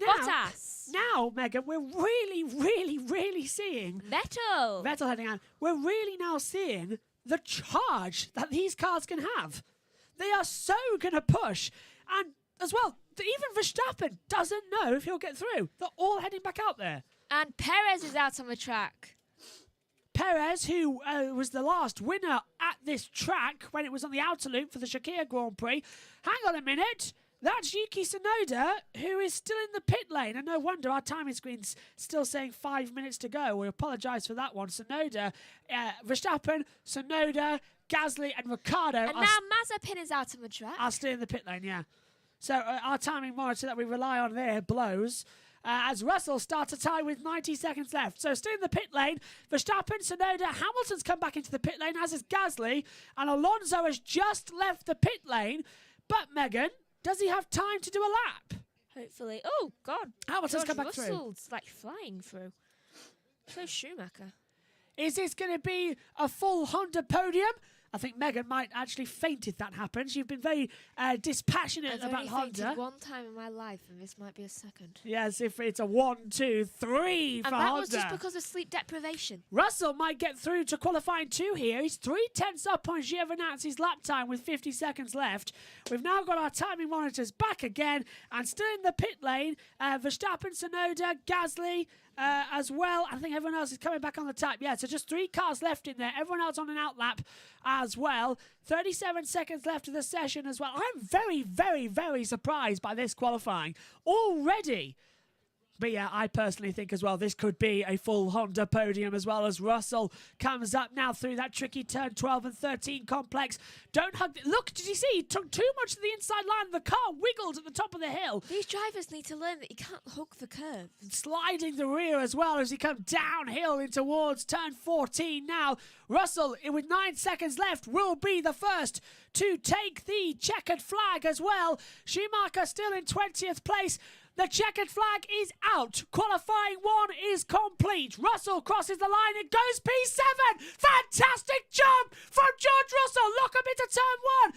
Bottas. Now, Megan, we're really seeing... Vettel heading out. We're really now seeing the charge that these cars can have. They are so going to push. And as well, even Verstappen doesn't know if he'll get through. They're all heading back out there. And Perez is out on the track. Perez, who was the last winner at this track when it was on the outer loop for the Shakir Grand Prix. Hang on a minute. That's Yuki Tsunoda, who is still in the pit lane. And no wonder our timing screen's still saying 5 minutes to go. We apologise for that one. Tsunoda, Verstappen, Tsunoda, Gasly and Ricciardo. And now Mazepin is out on the track. Are still in the pit lane, yeah. So our timing monitor that we rely on there blows. As Russell starts a tie with 90 seconds left. So still in the pit lane, Verstappen, Tsunoda, Hamilton's come back into the pit lane, as is Gasly, and Alonso has just left the pit lane. But, Megan, does he have time to do a lap? Hopefully. Oh, God. Hamilton's come back through. Russell's like flying through. So Schumacher. Is this going to be a full Honda podium? I think Megan might actually faint if that happens. You've been very dispassionate about Honda. I've only fainted one time in my life, and this might be a second. Yes, if it's a 1, 2, 3 for Honda. And that was just because of sleep deprivation. Russell might get through to qualifying 2 here. He's 3/10 up on Giovinazzi's lap time with 50 seconds left. We've now got our timing monitors back again, and still in the pit lane, Verstappen, Tsunoda, Gasly, as well. I think everyone else is coming back on the tap. Yeah, so just 3 cars left in there. Everyone else on an outlap as well. 37 seconds left of the session as well. I'm very surprised by this qualifying already. But yeah, I personally think as well this could be a full Honda podium as well, as Russell comes up now through that tricky turn 12 and 13 complex. Don't hug... Look, did you see? He took too much to the inside line. The car wiggled at the top of the hill. These drivers need to learn that you can't hug the curve. Sliding the rear as well as he comes downhill in towards turn 14 now. Russell, with 9 seconds left, will be the first to take the checkered flag as well. Schumacher still in 20th place. The checkered flag is out. Qualifying 1 is complete. Russell crosses the line and goes P7. Fantastic jump from George Russell. Lock up into turn 1.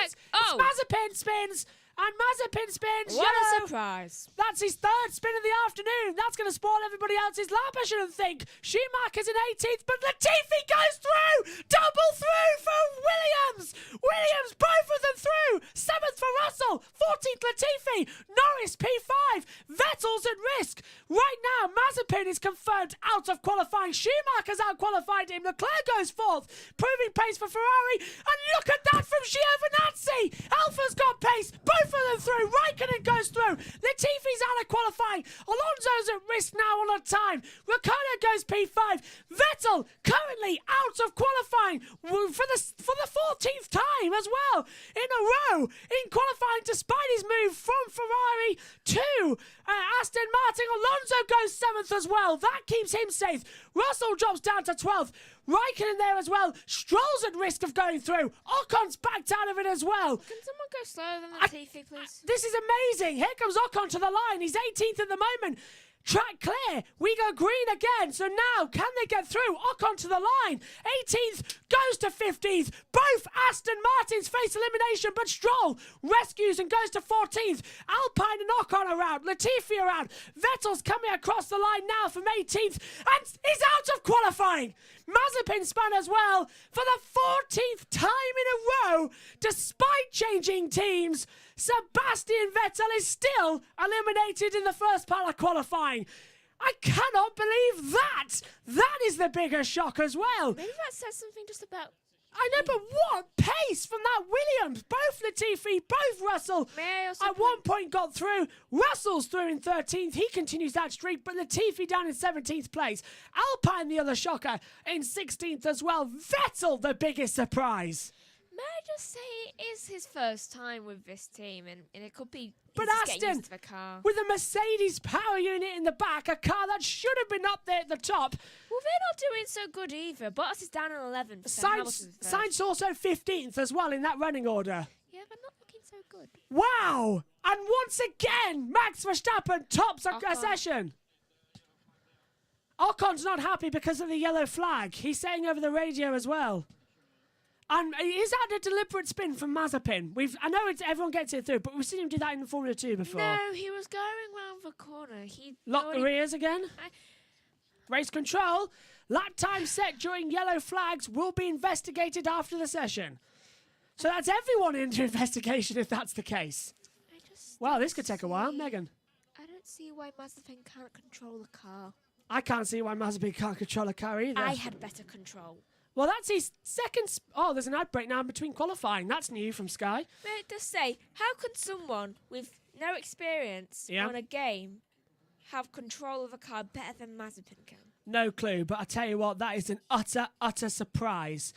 It's Mazepin spins. And Mazepin spins. What a surprise. That's his 3rd spin of the afternoon. That's going to spoil everybody else's lap, I shouldn't think. Schumacher's in 18th, but Latifi goes through. Double through for Williams. Williams, both of them through. 7th for Russell. 14th Latifi. Norris P5. Vettel's at risk. Right now, Mazepin is confirmed out of qualifying. Schumacher's out-qualified him. Leclerc goes 4th, proving pace for Ferrari. And look at that from Giovinazzi. Alpha's got pace. Both of them through. Raikkonen goes through. Latifi's out of qualifying. Alonso's at risk now on a time. Ricciardo goes P5. Vettel currently out of qualifying for the 14th time as well in a row in qualifying, despite his move from Ferrari to Aston Martin. Alonso goes 7th as well. That keeps him safe. Russell drops down to 12th. Raikkonen there as well. Stroll's at risk of going through. Ocon's backed out of it as well. Can someone go slower than Latifi, please? This is amazing. Here comes Ocon to the line. He's 18th at the moment. Track clear. We go green again. So now, can they get through? Ocon to the line. 18th goes to 15th. Both Aston Martins face elimination, but Stroll rescues and goes to 14th. Alpine and Ocon are out. Latifi are out. Vettel's coming across the line now from 18th and is out of qualifying. Mazepin spun as well for the 14th time in a row, despite changing teams. Sebastian Vettel is still eliminated in the first part of qualifying. I cannot believe that. That is the bigger shock as well. Maybe that says something just about... I know, but what pace from that Williams. Both Latifi, both Russell at one point got through. Russell's through in 13th. He continues that streak, but Latifi down in 17th place. Alpine, the other shocker, in 16th as well. Vettel, the biggest surprise. May I just say it is his first time with this team, and it could be But he's just getting Aston, used to the car. with a Mercedes power unit in the back, a car that should have been up there at the top. Well, they're not doing so good either. Bottas is down on 11th. Sainz also 15th as well in that running order. Yeah, but not looking so good. Wow! And once again, Max Verstappen tops a session. Ocon's not happy because of the yellow flag. He's saying over the radio as well. And is that a deliberate spin from Mazepin? I know everyone gets it through, but we've seen him do that in Formula 2 before. No, he was going round the corner. He Lock the rears again. Race control. Lap time set during yellow flags will be investigated after the session. So that's everyone into investigation if that's the case. Wow, this could take a while. Megan. I don't see why Mazepin can't control the car. I can't see why Mazepin can't control a car either. I had better control. Well, that's his second... Oh, there's an ad break now between qualifying. That's new from Sky. But it does say, how can someone with no experience on a game have control of a car better than Mazepin can? No clue, but I tell you what, that is an utter surprise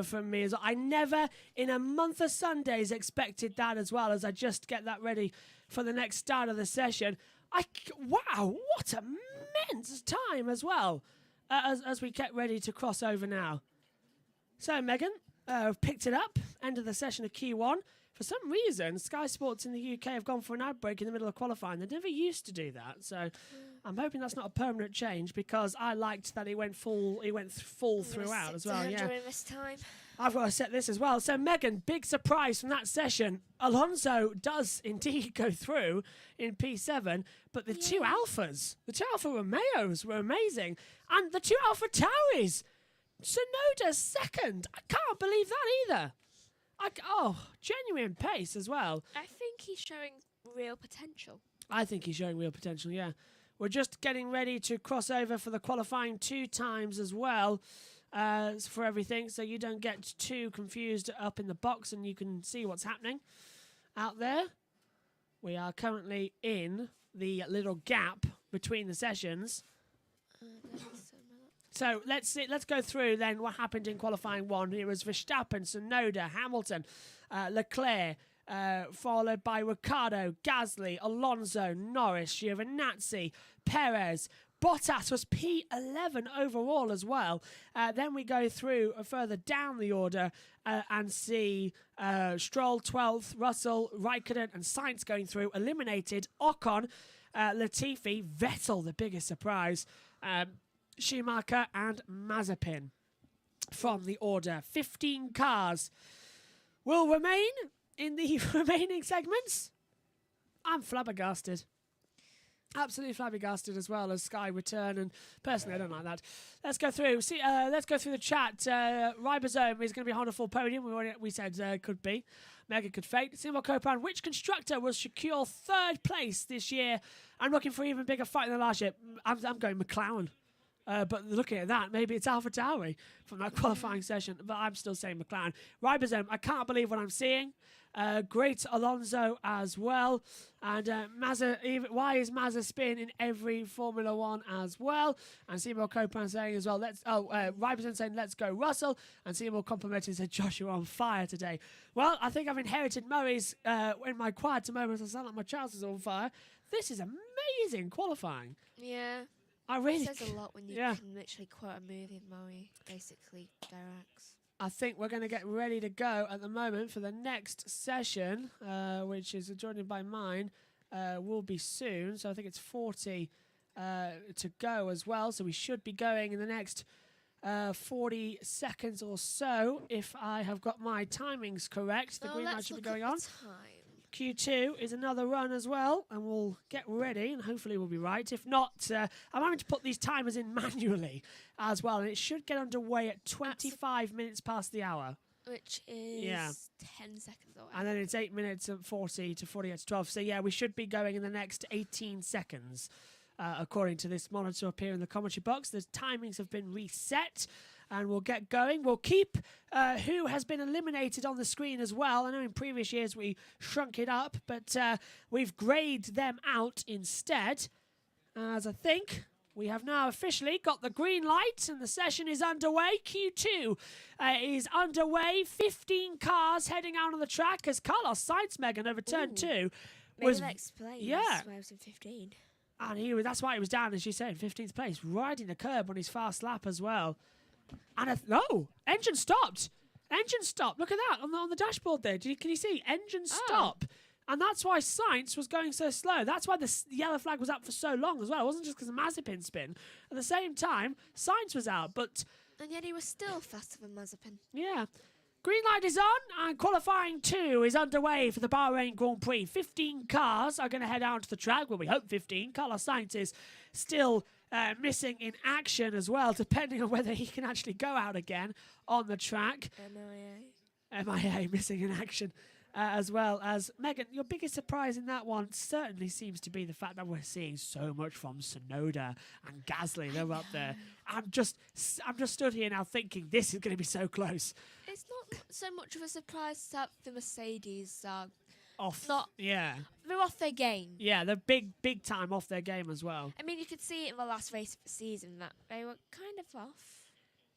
from me. I never, in a month of Sundays, expected that as well, as I just get that ready for the next start of the session. Wow, what a immense time as well. As we get ready to cross over now. So, Megan, picked it up, end of the session of Q1. For some reason, Sky Sports in the UK have gone for an ad break in the middle of qualifying. They never used to do that, so I'm hoping that's not a permanent change because I liked that it went full throughout as well. Yeah. During this time. I've got to set this as well. So, Megan, big surprise from that session. Alonso does indeed go through in P7, but the two Alphas, the two Alfa Romeos were amazing. And the two Alfa Tauris, Tsunoda's second. I can't believe that either. Genuine pace as well. I think he's showing real potential. I think he's showing real potential, yeah. We're just getting ready to cross over for the qualifying 2 times as well. For everything, so you don't get too confused up in the box and you can see what's happening out there. We are currently in the little gap between the sessions. So let's go through then what happened in qualifying 1. It was Verstappen, Tsunoda, Hamilton, Leclerc, followed by Ricciardo, Gasly, Alonso, Norris, Giovinazzi, Perez. Bottas was P11 overall as well. Then we go through further down the order and see Stroll 12th, Russell, Raikkonen and Sainz going through, eliminated. Ocon, Latifi, Vettel, the biggest surprise, Schumacher and Mazepin from the order. 15 cars will remain in the remaining segments. I'm flabbergasted. Absolutely flabbergasted as well as Sky return, and personally I don't like that. Let's go through. Let's go through the chat. Ribosome is going to be on a full podium. We said could be. Mega could fate. Seymour Copan, which constructor will secure 3rd place this year? I'm looking for even bigger fight than last year. I'm going McLaren. But looking at that, maybe it's Alpha Tauri from that qualifying session. But I'm still saying McLaren. Ribosome, I can't believe what I'm seeing. Great Alonso as well. And why is Mazda spin in every Formula 1 as well? And Seymour Copan saying as well, Ribosome saying, let's go Russell. And Seymour complimenting said, Josh, you're on fire today. Well, I think I've inherited Murray's in my quieter moments. I sound like my trousers are on fire. This is amazing qualifying. Yeah. It says a lot when you can literally quote a movie of Murray basically directs. I think we're going to get ready to go at the moment for the next session, which is joined by mine, will be soon. So I think it's 40 to go as well. So we should be going in the next 40 seconds or so, if I have got my timings correct. The green light should be going on. Q2 is another run as well, and we'll get ready, and hopefully we'll be right. If not, I'm having to put these timers in manually as well, and it should get underway at 25 minutes past the hour. Which is 10 seconds away. And then it's 8 minutes and 40 to 48 to 12. So, yeah, we should be going in the next 18 seconds, according to this monitor up here in the commentary box. The timings have been reset. And we'll get going. We'll keep who has been eliminated on the screen as well. I know in previous years we shrunk it up, but we've grayed them out instead. As I think We have now officially got the green light and the session is underway. Q2 is underway. 15 cars heading out on the track as Carlos Sainz, Megan, over turn 2. Maybe that explains yeah. why I was in 15. And that's why he was down, as you said, in 15th place, riding the curb on his fast lap as well. And engine stopped. Engine stopped. Look at that on the dashboard there. Can you see? Engine stop. And that's why Sainz was going so slow. That's why the yellow flag was up for so long as well. It wasn't just because of Mazepin spin. At the same time, Sainz was out, but... And yet he was still faster than Mazepin. Yeah. Green light is on, and qualifying 2 is underway for the Bahrain Grand Prix. 15 cars are going to head out to the track. Well, we hope 15. Carlos Sainz is still missing in action as well, depending on whether he can actually go out again on the track. MIA, missing in action. As well as, Megan, your biggest surprise in that one certainly seems to be the fact that we're seeing so much from Tsunoda and Gasly. They're up there. I'm just stood here now thinking this is going to be so close. It's not so much of a surprise that the Mercedes are off. They're off their game. Yeah, they're big time off their game as well. I mean, you could see it in the last race of the season that they were kind of off.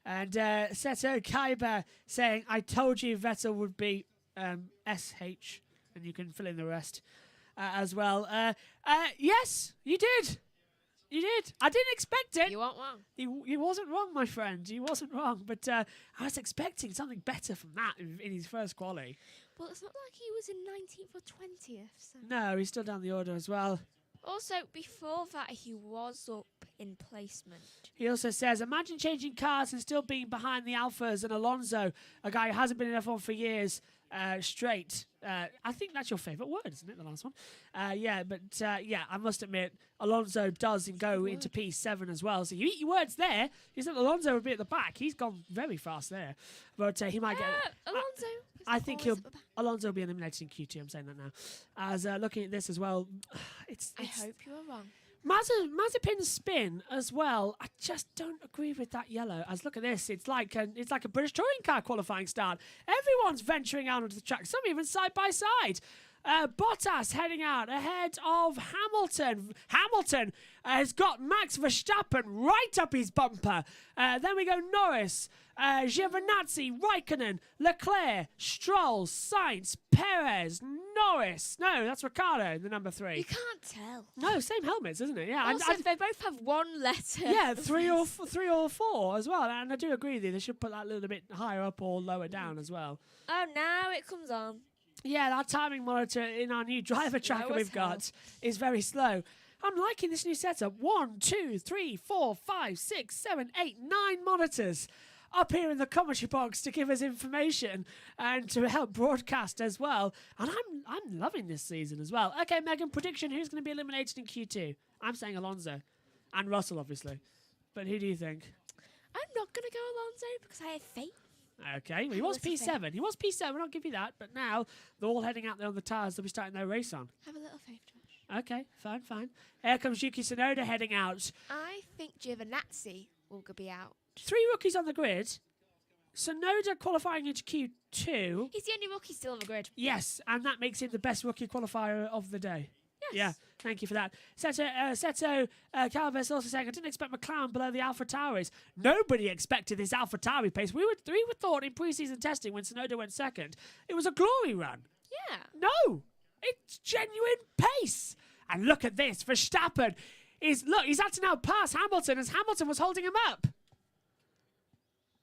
And Seto Kaiba saying, "I told you Vettel would be." SH, and you can fill in the rest as well. Yes, you did. You did. I didn't expect it. You weren't wrong. You wasn't wrong, my friend. You wasn't wrong. But I was expecting something better from that in his first quali. Well, it's not like he was in 19th or 20th. So. No, he's still down the order as well. Also, before that, he was up in placement. He also says, imagine changing cars and still being behind the Alphas and Alonso, a guy who hasn't been in F1 for years. Straight. I think that's your favourite word, isn't it? The last one. I must admit, Alonso does go into P7 as well. So you eat your words there. You said Alonso would be at the back. He's gone very fast there, but he might get. Alonso. I think Alonso will be eliminated in Q2. I'm saying that now. As looking at this as well, I hope you are wrong. Mazepin's spin as well. I just don't agree with that yellow. As look at this, it's like a British touring car qualifying start. Everyone's venturing out onto the track. Some even side by side. Bottas heading out ahead of Hamilton. Hamilton has got Max Verstappen right up his bumper. Then we go Norris, Giovinazzi, Raikkonen, Leclerc, Stroll, Sainz, Perez, Norris. No, that's Ricciardo, the number 3. You can't tell. No, same helmets, isn't it? Yeah. Also, they both have one letter. Yeah, 3 or 4 as well. And I do agree with you. They should put that a little bit higher up or lower down as well. Oh, now it comes on. Yeah, our timing monitor in our new driver tracker we've got is very slow. I'm liking this new setup. 1, 2, 3, 4, 5, 6, 7, 8, 9 monitors up here in the commentary box to give us information and to help broadcast as well. And I'm loving this season as well. Okay, Megan, prediction, who's going to be eliminated in Q2? I'm saying Alonso. And Russell, obviously. But who do you think? I'm not going to go Alonso because I have faith. Okay, well, he was P7. He was P7, I'll give you that. But now they're all heading out there on the tyres they'll be starting their race on. Have a little faith, Josh. Okay, fine. Here comes Yuki Tsunoda heading out. I think Giovinazzi will be out. 3 rookies on the grid. Tsunoda qualifying into Q2. He's the only rookie still on the grid. Yes, and that makes him the best rookie qualifier of the day. Yes. Yeah, thank you for that. Seto Calves also saying, I didn't expect McLaren below the AlphaTauris. Nobody expected this AlphaTauri pace. We were thought in pre-season testing when Tsunoda went second, it was a glory run. Yeah. No, it's genuine pace. And look at this, Verstappen he's had to now pass Hamilton as Hamilton was holding him up.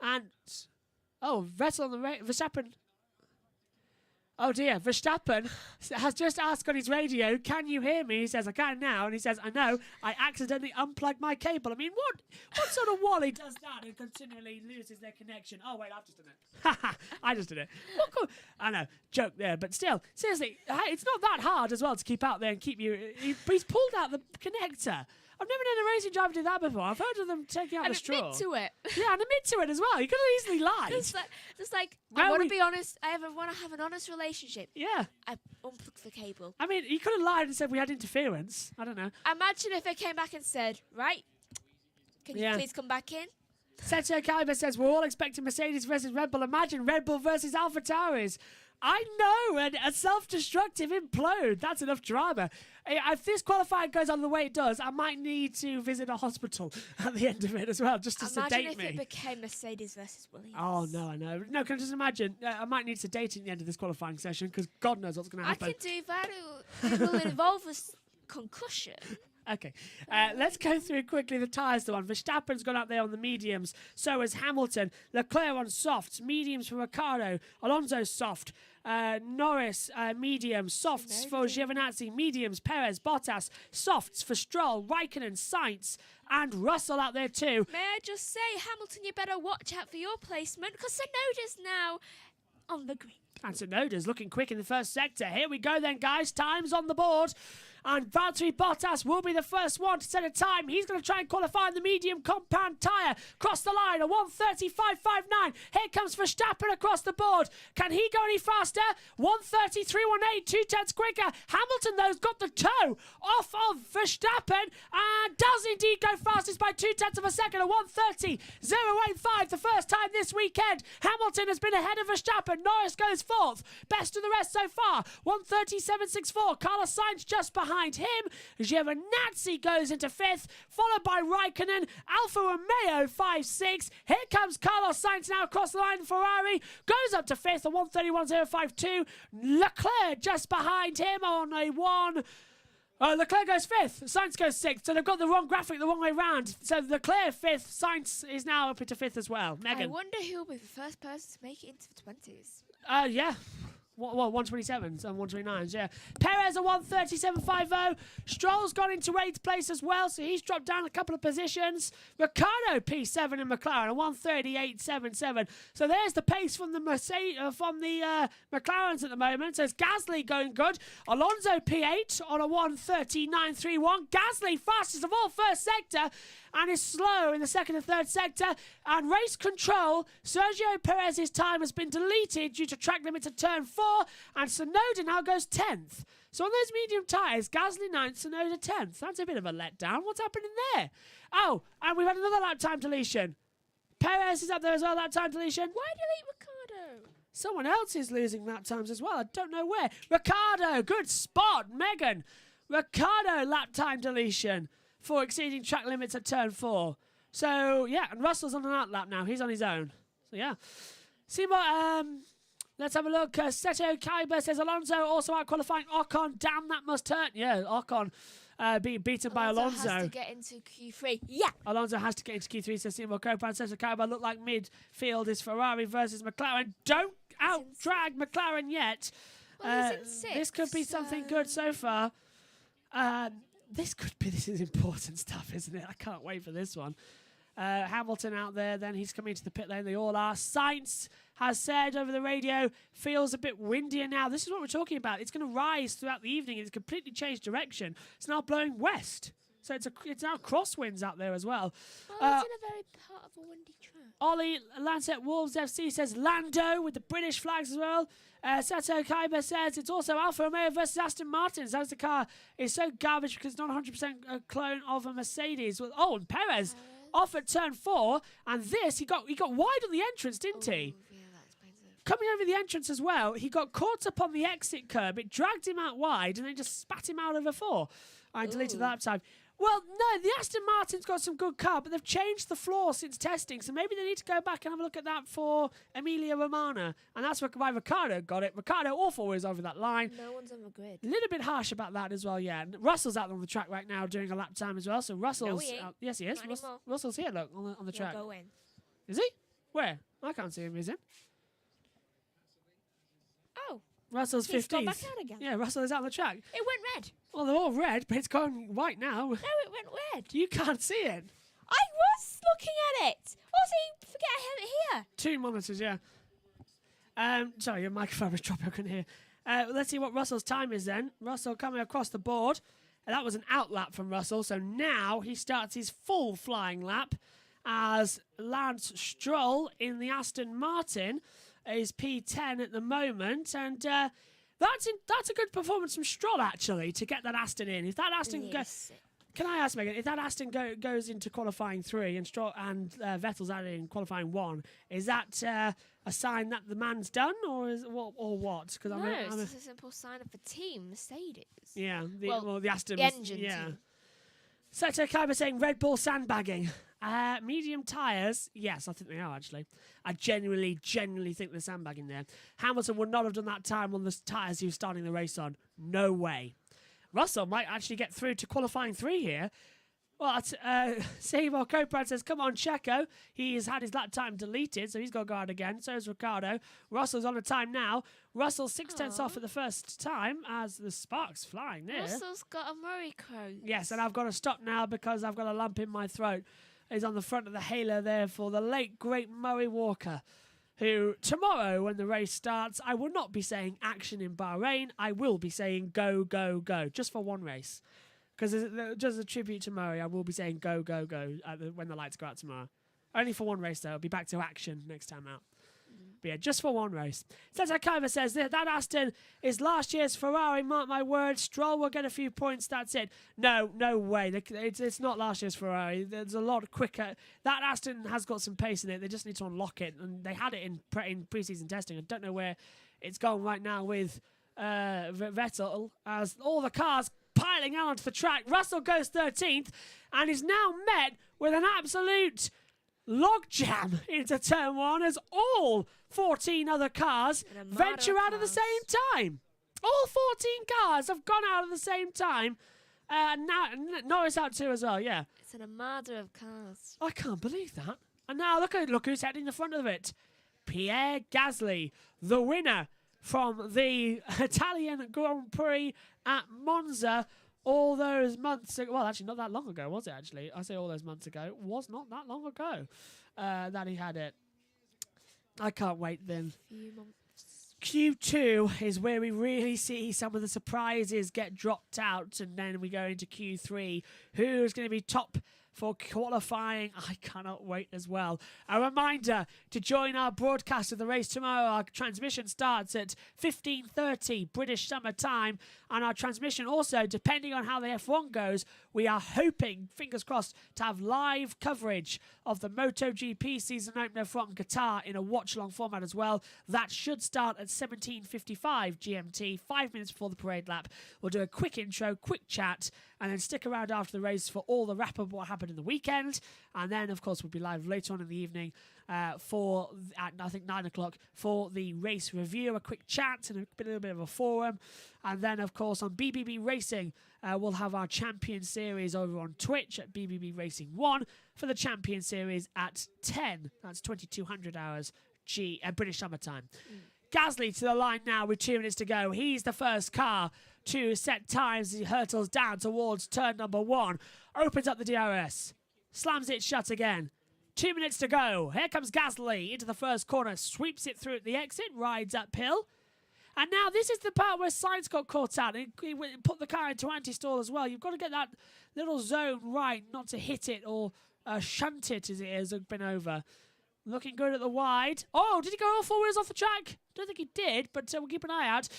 And, Vettel on the Verstappen. Oh dear, Verstappen has just asked on his radio, can you hear me? He says, I can now. And he says, I know, I accidentally unplugged my cable. I mean, what sort of wally does that and continually loses their connection? Oh, wait, I've just done it. I just did it. I know, joke there. But still, seriously, it's not that hard as well to keep out there and keep you. He's pulled out the connector. I've never known a racing driver do that before. I've heard of them taking out the straw. And admit to it. Yeah, and admit to it as well. You could have easily lied. Just like I want to be honest. I want to have an honest relationship. Yeah. I unplugged the cable. I mean, you could have lied and said we had interference. I don't know. Imagine if they came back and said, right, can you please come back in? Sergio Calibur says, we're all expecting Mercedes versus Red Bull. Imagine Red Bull versus AlphaTauris. I know, and a self-destructive implode. That's enough drama. If this qualifying goes on the way it does, I might need to visit a hospital at the end of it as well, just to sedate me. Imagine if it became Mercedes versus Williams. Oh, no, I know. No, can I just imagine? I might need sedating at the end of this qualifying session, because God knows what's going to happen. I can do that. It will involve a concussion. Okay, let's go through quickly the tyres. The one Verstappen's gone out there on the mediums, so has Hamilton. Leclerc on softs, mediums for Ricciardo, Alonso soft, Norris medium, softs for Giovinazzi, mediums Perez, Bottas, softs for Stroll, Raikkonen, Sainz, and Russell out there too. May I just say, Hamilton, you better watch out for your placement, because Tsunoda's now on the green. And Tsunoda's looking quick in the first sector. Here we go then, guys. Time's on the board. And Valtteri Bottas will be the first one to set a time. He's going to try and qualify in the medium compound tyre. Cross the line, a 1:30.559. Here comes Verstappen across the board. Can he go any faster? 1:33.18, 2/10 quicker. Hamilton, though's got the toe off of Verstappen and does indeed go fastest by 2/10 of a second. A 1:30.085, the first time this weekend. Hamilton has been ahead of Verstappen. Norris goes fourth. Best of the rest so far. 1:37.64. Carlos Sainz just behind him. Giovinazzi goes into fifth, followed by Raikkonen. Alfa Romeo 5-6. Here comes Carlos Sainz now across the line. Ferrari goes up to fifth, a 1:31.052. Leclerc just behind him on a one. Leclerc goes fifth, Sainz goes sixth. So they've got the wrong graphic the wrong way round. So Leclerc fifth, Sainz is now up into fifth as well. Megan. I wonder who'll be the first person to make it into the 20s. Yeah. Well, 127s and 129s, yeah. Perez a 1:37.50. Stroll's gone into 8th place as well, so he's dropped down a couple of positions. Ricciardo P7 in McLaren, a 1:38.77. So there's the pace from the McLarens at the moment. So it's Gasly going good. Alonso P8 on a 1:39.31. Gasly fastest of all first sector, and is slow in the second and third sector. And race control, Sergio Perez's time has been deleted due to track limits at turn 4, and Tsunoda now goes 10th. So on those medium tyres, Gasly 9th, Tsunoda 10th. That's a bit of a letdown. What's happening there? Oh, and we've had another lap time deletion. Perez is up there as well, lap time deletion. Why delete Ricciardo? Someone else is losing lap times as well. I don't know where. Ricciardo, good spot, Megan. Ricciardo lap time deletion for exceeding track limits at turn 4. So, yeah, and Russell's on an outlap now. He's on his own. So, yeah. Seymour, let's have a look. Seto Kaiba says Alonso also out qualifying Ocon. Damn, that must hurt. Yeah, Ocon being beaten by Alonso. Has to get into Q3. Yeah. Alonso has to get into Q3, says Seymour Copan. Seto Kaiba look like midfield is Ferrari versus McLaren. Don't out-drag McLaren yet. Well, he's in 6th, this could be something good so far. This is important stuff, isn't it? I can't wait for this one. Hamilton out there, then he's coming into the pit lane. They all are. Sainz has said over the radio, feels a bit windier now. This is what we're talking about. It's going to rise throughout the evening. It's completely changed direction. It's now blowing west. So it's now crosswinds out there as well. Well, it's in a very part of a windy track. Ollie Lancet Wolves FC says Lando with the British flags as well. Sato Kaiba says it's also Alfa Romeo versus Aston Martin. As the car is so garbage because it's not 100% a clone of a Mercedes. Oh, and Perez off at turn 4, and this he got wide on the entrance, didn't he? Yeah, that explains it. Coming over the entrance as well, he got caught up on the exit curb. It dragged him out wide, and then just spat him out over 4. I deleted that time. Well, no, the Aston Martin's got some good car, but they've changed the floor since testing, so maybe they need to go back and have a look at that for Emilia Romagna. And that's why Ricciardo got it. Ricciardo awful is over that line. No one's on the grid. A little bit harsh about that as well, yeah. And Russell's out on the track right now doing a lap time as well, so Russell's... No, yes, he is. Russell's here, look, on the track. Go in. Is he? Where? I can't see him, is he? Oh. Russell's 15th. He's gone back out again. Yeah, Russell is out on the track. It went red. Well, they're all red, but it's gone white now. No, it went red. You can't see it. I was looking at it. Also, forget I have it here. 2 monitors, yeah. Sorry, your microphone was dropping. I couldn't hear. Let's see what Russell's time is then. Russell coming across the board. And that was an out lap from Russell. So now he starts his full flying lap as Lance Stroll in the Aston Martin is P10 at the moment. And that's a good performance from Stroll, actually, to get that Aston in. If that Aston Can I ask, Megan, if that Aston goes into qualifying 3 and Vettel's added in qualifying 1, is that a sign that the man's done, or what? Because it's just a simple sign of the team, Mercedes. Yeah, the Aston. The engine team. Seto Kaiba saying Red Bull sandbagging. Medium tyres, yes, I think they are actually. I genuinely think they're sandbagging there. Hamilton would not have done that time on the tyres he was starting the race on. No way. Russell might actually get through to qualifying 3 here. Well, Seymour Coprad says, come on, Checo. He's had his lap time deleted, so he's got to go out again. So is Ricciardo. Russell's on a time now. Russell's 6 tenths off at the first time as the sparks flying there. Russell's got a Murray quote. Yes, and I've got to stop now because I've got a lump in my throat. He's on the front of the halo there for the late, great Murray Walker, who tomorrow when the race starts, I will not be saying action in Bahrain. I will be saying go, go, go, just for one race. Because just a tribute to Murray, I will be saying go, go, go when the lights go out tomorrow. Only for one race, though. I'll be back to action next time out. But yeah, just for one race. Seto Kaiba says that Aston is last year's Ferrari, mark my words. Stroll will get a few points, that's it. No way. It's not last year's Ferrari. There's a lot quicker. That Aston has got some pace in it. They just need to unlock it. And they had it in pre-season testing. I don't know where it's gone right now with Vettel, as all the cars piling out onto the track. Russell goes 13th and is now met with an absolute logjam into turn 1 as all 14 other cars venture out at the same time. All 14 cars have gone out at the same time. Now Norris out too as well, yeah. It's an armada of cars. I can't believe that. And now look who's heading the front of it. Pierre Gasly, the winner from the Italian Grand Prix at Monza all those months ago. Well, actually, not that long ago, was it, actually? I say all those months ago. It was not that long ago that he had it. I can't wait then. Few months. Q2 is where we really see some of the surprises get dropped out, and then we go into Q3. Who's going to be top for qualifying? I cannot wait as well. A reminder to join our broadcast of the race tomorrow. Our transmission starts at 15:30 British Summer Time, and our transmission also, depending on how the F1 goes, we are hoping, fingers crossed, to have live coverage of the MotoGP season opener from Qatar in a watch-along format as well. That should start at 17:55 GMT, 5 minutes before the parade lap. We'll do a quick intro, quick chat, and then stick around after the race for all the wrap-up of what happened in the weekend. And then, of course, we'll be live later on in the evening at I think 9 o'clock for the race review, a quick chat and a little bit of a forum. And then, of course, on BBB Racing, we'll have our Champion Series over on Twitch at BBB Racing 1 for the Champion Series at 10. That's 2200 hours British Summer Time. Gasly to the line now with 2 minutes to go. He's the first car to set times as he hurtles down towards turn number 1. Opens up the DRS. Slams it shut again. 2 minutes to go. Here comes Gasly into the first corner. Sweeps it through at the exit. Rides uphill. And now this is the part where Sainz got caught out. He put the car into anti-stall as well. You've got to get that little zone right, not to hit it or shunt it as it has been over. Looking good at the wide. Oh, did he go all 4 wheels off the track? Don't think he did, but we'll keep an eye out.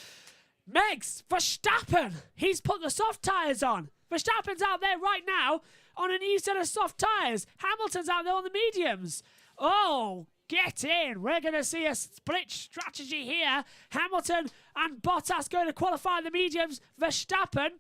Megs, Verstappen. He's put the soft tyres on. Verstappen's out there right now on a new set of soft tyres. Hamilton's out there on the mediums. Oh, get in. We're going to see a split strategy here. Hamilton and Bottas going to qualify the mediums. Verstappen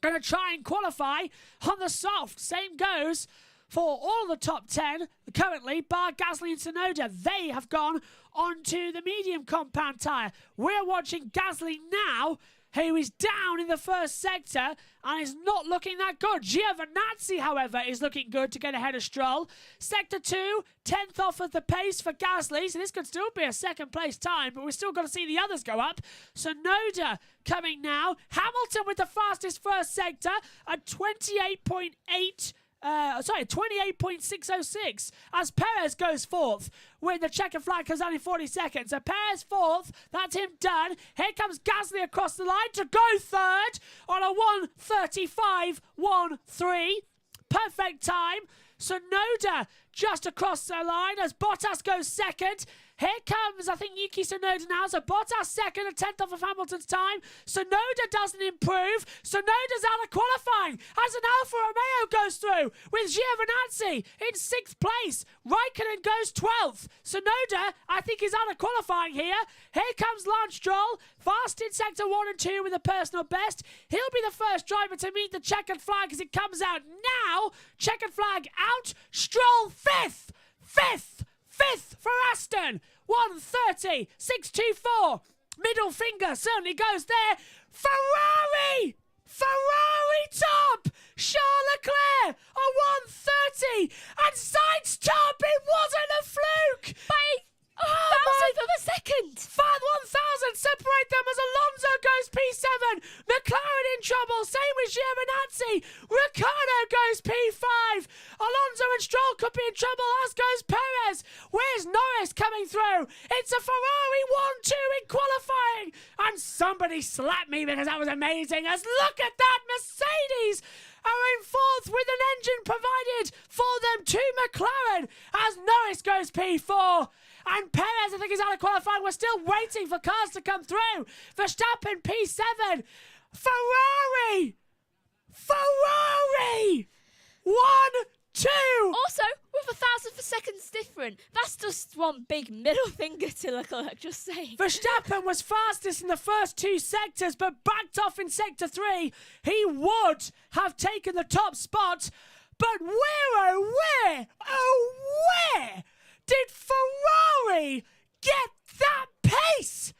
going to try and qualify on the soft. Same goes for all the top 10 currently, bar Gasly and Tsunoda. They have gone onto the medium compound tyre. We're watching Gasly now, who is down in the first sector and is not looking that good. Giovinazzi, however, is looking good to get ahead of Stroll. Sector 2, 10th off of the pace for Gasly, so this could still be a second place time, but we've still got to see the others go up. Tsunoda coming now. Hamilton with the fastest first sector at 28.606 as Perez goes 4th when the checkered flag comes down in 40 seconds. So Perez 4th, that's him done. Here comes Gasly across the line to go 3rd on a 1:35.13. Perfect time. Tsunoda just across the line as Bottas goes 2nd. Here comes, I think, Yuki Tsunoda now. So Bottas second, a tenth off of Hamilton's time. Tsunoda doesn't improve. Tsunoda's out of qualifying as an Alfa Romeo goes through with Giovinazzi in 6th place. Raikkonen goes 12th. Tsunoda, I think, is out of qualifying here. Here comes Lance Stroll, fast in sector 1 and 2 with a personal best. He'll be the first driver to meet the checkered flag as it comes out now. Checkered flag out. Stroll 5th. 5th for Aston. 1:30, 6:24. Middle finger certainly goes there. Ferrari top. Charles Leclerc a 1:30 and Sainz top. It wasn't a fluke. By thousandth of a second. 1,000 separate them as Alonso goes P7. McLaren in trouble. Same with Giovinazzi. Ricciardo goes P5. Alonso and Stroll could be in trouble, as goes Perez. Where's Norris coming through? It's a Ferrari 1-2 in qualifying. And somebody slapped me because that was amazing. As look at that, Mercedes are in 4th with an engine provided for them to McLaren as Norris goes P4. And Perez, I think, is out of qualifying. We're still waiting for cars to come through. Verstappen, P7. Ferrari! 1-2! Also, with 1,000 for seconds different, that's just one big middle finger to Leclerc, just saying. Verstappen was fastest in the first 2 sectors, but backed off in sector 3. He would have taken the top spot. But where did Ferrari get that pace?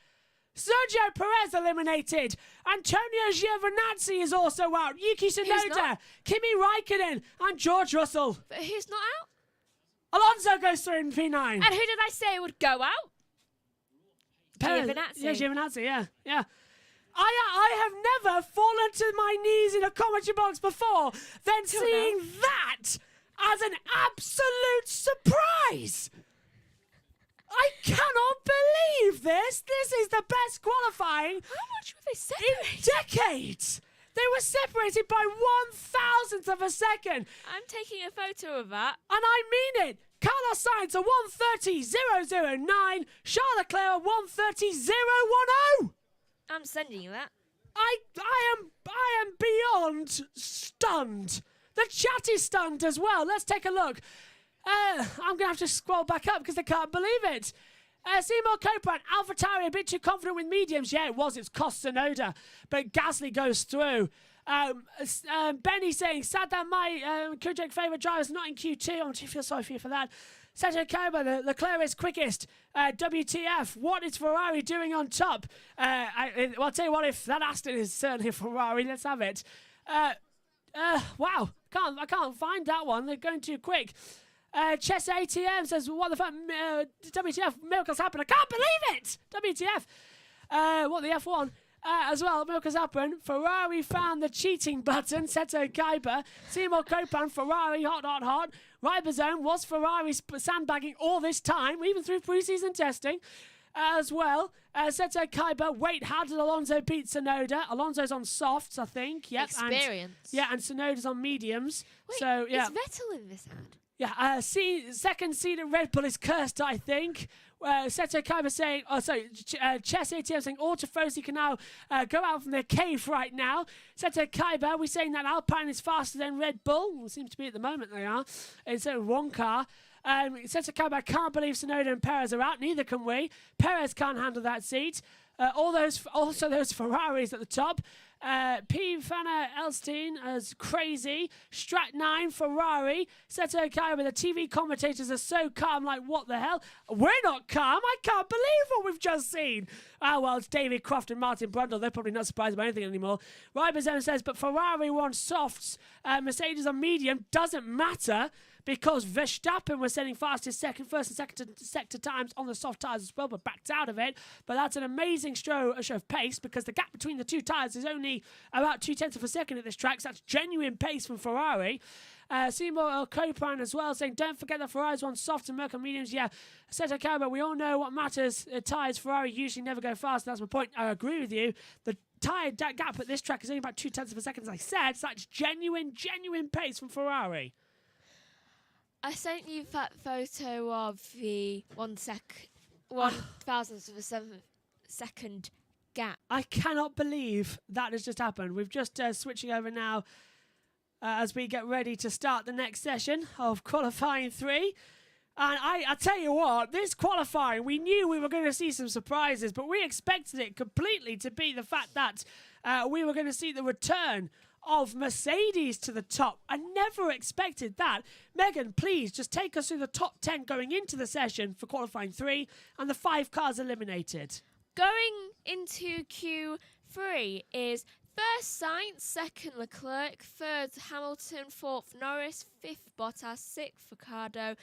Sergio Perez eliminated. Antonio Giovinazzi is also out. Yuki Tsunoda, Kimi Raikkonen, and George Russell. But who's not out? Alonso goes through in P9. And who did I say would go out? Giovinazzi. Yeah, Giovinazzi, yeah. I have never fallen to my knees in a commentary box before, then seeing that as an absolute surprise. I cannot believe this. This is the best qualifying. How much were they separated? In decades. They were separated by 1,000th of a second. I'm taking a photo of that. And I mean it. Carlos Sainz a 1:30.009. Charles Leclerc a 1:30.010. I'm sending you that. I am beyond stunned. The chat is stunned as well. Let's take a look. I'm going to have to scroll back up because I can't believe it. Seymour Copeland, AlphaTauri a bit too confident with mediums. Yeah, it was. It's cost Tsunoda. But Gasly goes through. Benny saying, sad that my Kujek favourite driver is not in Q2. I feel sorry for you for that. Sergio Coba, the Leclerc is quickest. WTF, what is Ferrari doing on top? I'll tell you what, if that Aston is certainly a Ferrari, let's have it. Wow, I can't find that one. They're going too quick. Chess ATM says, what the fuck, WTF, miracles happen. I can't believe it! WTF. What the F1? As well, miracles happen. Ferrari found the cheating button. Seto Kaiba. Seymour Copan, Ferrari, hot. Ribosome was Ferrari sandbagging all this time, even through pre-season testing. As well, Seto Kaiba, wait, how did Alonso beat Tsunoda? Alonso's on softs, I think. Yep. Experience. And Tsunoda's on mediums. Wait, so, yeah. is Vettel in this ad? Yeah, second seed at Red Bull is cursed, I think. Seto Kaiba saying, Chess ATM saying, Autofosi can now go out from their cave right now. Seto Kaiba, we're saying that Alpine is faster than Red Bull. Well, seems to be at the moment they are. It's one car. Seto Kaiba, I can't believe Tsunoda and Perez are out. Neither can we. Perez can't handle that seat. Those Ferraris at the top. P. Fanna Elstein is crazy. Strat 9 Ferrari. Seto Kaiba, the TV commentators are so calm, like, what the hell? We're not calm. I can't believe what we've just seen. Well, it's David Croft and Martin Brundle. They're probably not surprised by anything anymore. Ribosome says, but Ferrari were on softs. Mercedes on medium. Doesn't matter, because Verstappen was sending first and second sector times on the soft tyres as well, but backed out of it. But that's an amazing show of pace, because the gap between the two tyres is only about 0.2 of a second at this track, so that's genuine pace from Ferrari. Seymour Copan as well saying, don't forget that Ferrari's on soft and Merc on mediums. Yeah, Seto Kaiba, we all know what matters. Tyres, Ferrari usually never go fast. That's my point. I agree with you. The tyre gap at this track is only about 0.2 of a second, as I said, so that's genuine pace from Ferrari. I sent you that photo of the 1 sec one thousandth of a second gap. I cannot believe that has just happened. We've just switching over now as we get ready to start the next session of qualifying 3. And I tell you what, this qualifying, we knew we were going to see some surprises, but we expected it completely to be the fact that we were going to see the return of Mercedes to the top. I never expected that. Megan, please just take us through the top 10 going into the session for qualifying 3 and the 5 cars eliminated. Going into Q3 is first Sainz, second Leclerc, third Hamilton, fourth Norris, fifth Bottas, sixth Ricciardo,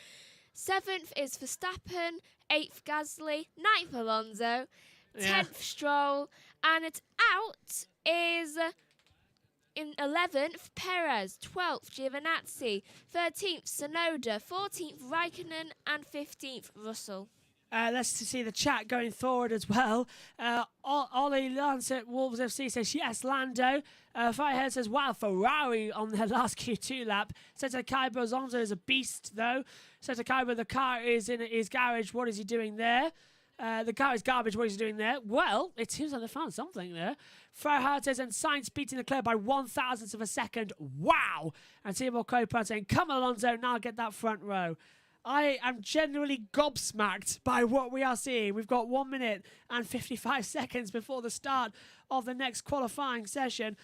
7th is Verstappen, 8th Gasly, 9th Alonso, 10th Stroll, and it's out is in 11th Perez, 12th Giovinazzi, 13th Tsunoda, 14th Raikkonen, and 15th Russell. Let's see the chat going forward as well. Ollie Lance at Wolves FC says, yes, Lando. Firehead says, wow, Ferrari on their last Q2 lap. Seta Kaiba Alonso is a beast, though. Seta Kaiba, the car is in his garage. What is he doing there? The car is garbage. What is he doing there? Well, it seems like they found something there. Firehead says, and Sainz beating Leclerc by 1,000th of a second. Wow. And Timo Copa saying, come on, Alonso, now get that front row. I am genuinely gobsmacked by what we are seeing. We've got 1 minute and 55 seconds before the start of the next qualifying session.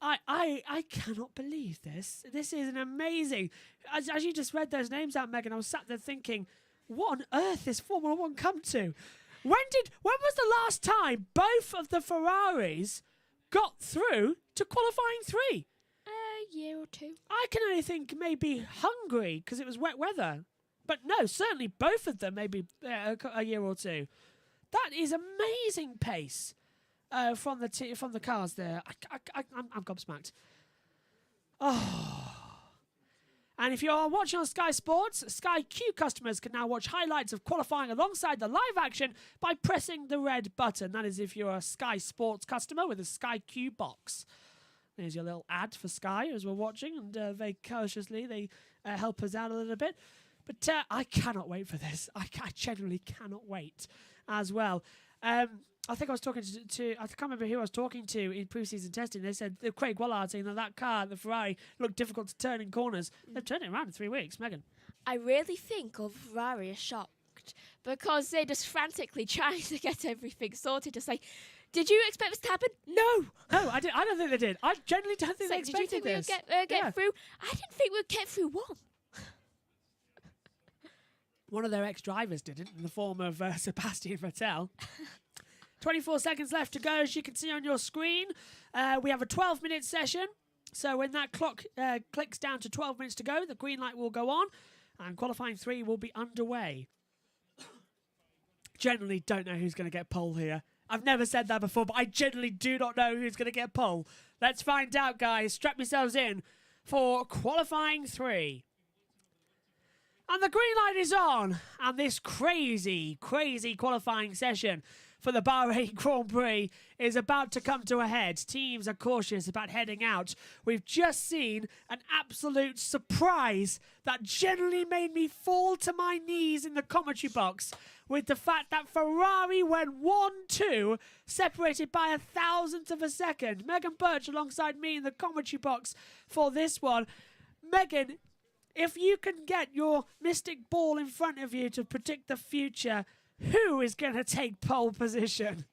I cannot believe this. This is an amazing... As you just read those names out, Megan, I was sat there thinking, what on earth is Formula 1 come to? When was the last time both of the Ferraris got through to qualifying 3? A year or two. I can only think maybe Hungary, because it was wet weather. But no, certainly both of them, maybe a year or two. That is amazing pace from the cars there. I'm gobsmacked. Oh. And if you're watching on Sky Sports, Sky Q customers can now watch highlights of qualifying alongside the live action by pressing the red button. That is if you're a Sky Sports customer with a Sky Q box. There's your little ad for Sky as we're watching, and very cautiously they help us out a little bit. But I cannot wait for this. I genuinely cannot wait as well. I think I was talking to I can't remember who I was talking to in pre-season testing. They said, Craig Wallard saying that car, the Ferrari, looked difficult to turn in corners. They've turned it around in 3 weeks, Megan. I really think Ferrari are shocked because they're just frantically trying to get everything sorted to say, did you expect this to happen? No. No, I don't think they did. I genuinely don't think they expected this. Did you think we would get through? I didn't think we'd get through one. One of their ex-drivers didn't, in the form of Sebastian Vettel. 24 seconds left to go, as you can see on your screen. We have a 12-minute session. So when that clock clicks down to 12 minutes to go, the green light will go on, and qualifying 3 will be underway. Generally don't know who's going to get pole here. I've never said that before, but I generally do not know who's going to get pole. Let's find out, guys. Strap yourselves in for qualifying 3. And the green light is on, and this crazy, crazy qualifying session for the Bahrain Grand Prix is about to come to a head. Teams are cautious about heading out. We've just seen an absolute surprise that generally made me fall to my knees in the commentary box with the fact that Ferrari went 1-2, separated by 1,000th of a second. Megan Burch alongside me in the commentary box for this one. Megan, if you can get your mystic ball in front of you to predict the future, who is going to take pole position?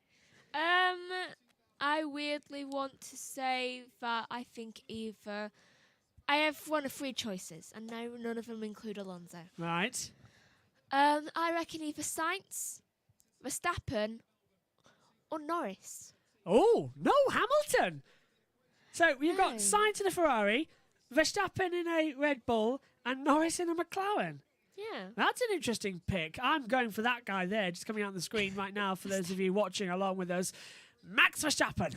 I weirdly want to say that I think either... I have one of 3 choices, and no, none of them include Alonso. Right. I reckon either Sainz, Verstappen, or Norris. Oh, no, Hamilton! So you've got Sainz in a Ferrari, Verstappen in a Red Bull, and Norris in a McLaren. Yeah. That's an interesting pick. I'm going for that guy there, just coming out on the screen right now for those of you watching along with us. Max Verstappen.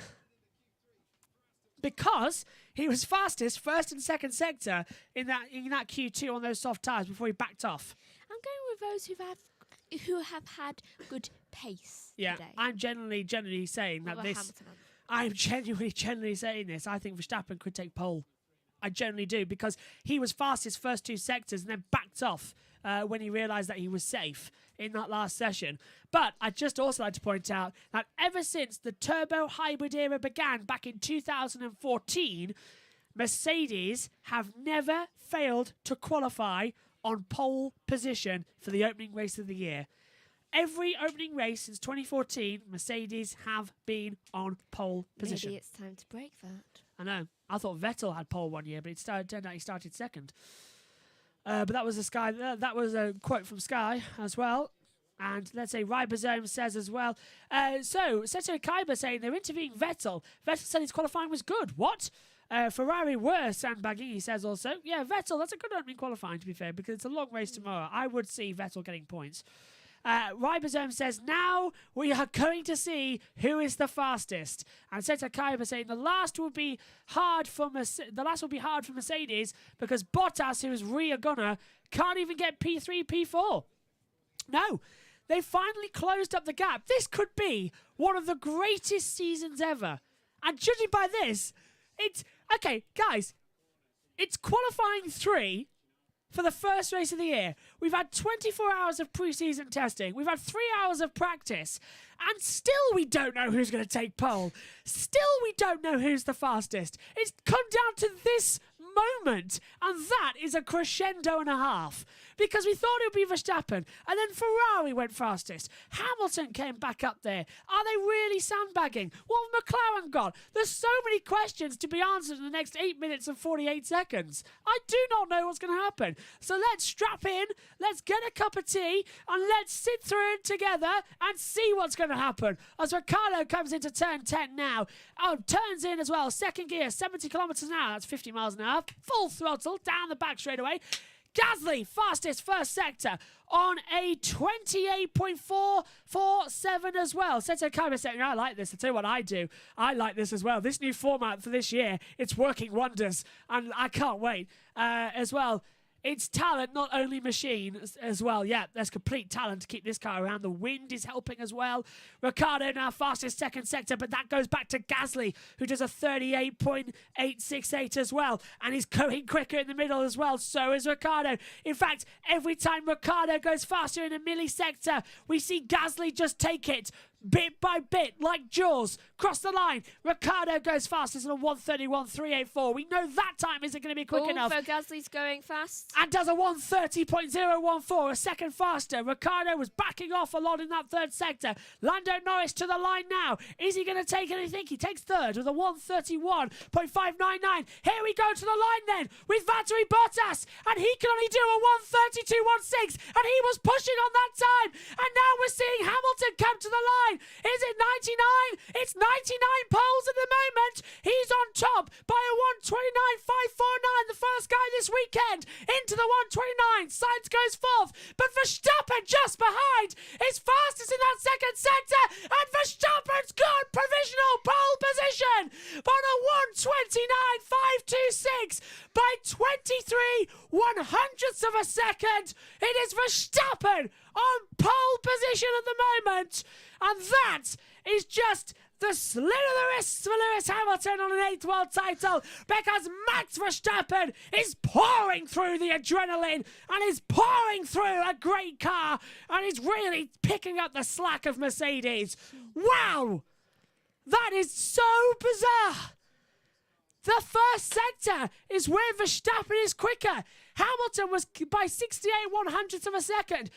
Because he was fastest, first and second sector in that Q2 on those soft tyres before he backed off. I'm going with those who have had good pace today. I'm genuinely saying that this... Hamilton. I'm genuinely saying this. I think Verstappen could take pole. I generally do, because he was fastest first 2 sectors and then backed off when he realised that he was safe in that last session. But I'd just also like to point out that ever since the turbo hybrid era began back in 2014, Mercedes have never failed to qualify on pole position for the opening race of the year. Every opening race since 2014, Mercedes have been on pole position. Maybe it's time to break that. I know. I thought Vettel had pole one year, but turned out he started second. But that was that was a quote from Sky as well. And let's say Ribosome says as well. So Seto Kaiba saying they're interviewing Vettel. Vettel said his qualifying was good. What? Ferrari were sandbagging, he says also. Yeah, Vettel, that's a good opening qualifying, to be fair, because it's a long race tomorrow. I would see Vettel getting points. Ribosome says, now we are going to see who is the fastest. And Seto Kaiba saying the last will be hard for Mercedes because Bottas, who is rear gunner, can't even get P3, P4. No, they finally closed up the gap. This could be one of the greatest seasons ever. And judging by this, okay, guys, it's qualifying 3 for the first race of the year. We've had 24 hours of pre-season testing. We've had 3 hours of practice. And still we don't know who's going to take pole. Still we don't know who's the fastest. It's come down to this moment. And that is a crescendo and a half. Because we thought it would be Verstappen. And then Ferrari went fastest. Hamilton came back up there. Are they really sandbagging? What have McLaren got? There's so many questions to be answered in the next 8 minutes and 48 seconds. I do not know what's going to happen. So let's strap in. Let's get a cup of tea. And let's sit through it together and see what's going to happen. As Ricciardo comes into turn 10 now. Oh, turns in as well. Second gear, 70 kilometres an hour. That's 50 miles an hour. Full throttle down the back straight away. Gasly, fastest first sector on a 28.447 as well. Seto Kaiba saying, I like this. I'll tell you what I do. I like this as well. This new format for this year, it's working wonders. And I can't wait as well. It's talent, not only machine as well. Yeah, there's complete talent to keep this car around. The wind is helping as well. Ricciardo now fastest second sector, but that goes back to Gasly, who does a 38.868 as well. And he's going quicker in the middle as well. So is Ricciardo. In fact, every time Ricciardo goes faster in a millisector, we see Gasly just take it. Bit by bit, like Jaws, cross the line. Ricciardo goes fastest on a 131.384. We know that time isn't going to be quick enough. So Gasly's going fast. And does a 130.014, a second faster. Ricciardo was backing off a lot in that third sector. Lando Norris to the line now. Is he going to take anything? He takes third with a 131.599. Here we go to the line then with Valtteri Bottas. And he can only do a 132.16. And he was pushing on that time. And now we're seeing Hamilton come to the line. Is it 99? It's 99 poles at the moment. He's on top by a 129.549. The first guy this weekend into the 129. Sainz goes fourth, but Verstappen just behind is fastest in that second sector, and Verstappen's got provisional pole position on a 129.526 by 23 100ths of a second. It is Verstappen on pole position at the moment. And that is just the slit of the wrists for Lewis Hamilton on an 8th world title, because Max Verstappen is pouring through the adrenaline and is pouring through a great car and is really picking up the slack of Mercedes. Wow! That is so bizarre. The first sector is where Verstappen is quicker. Hamilton was by 68 100ths of a second.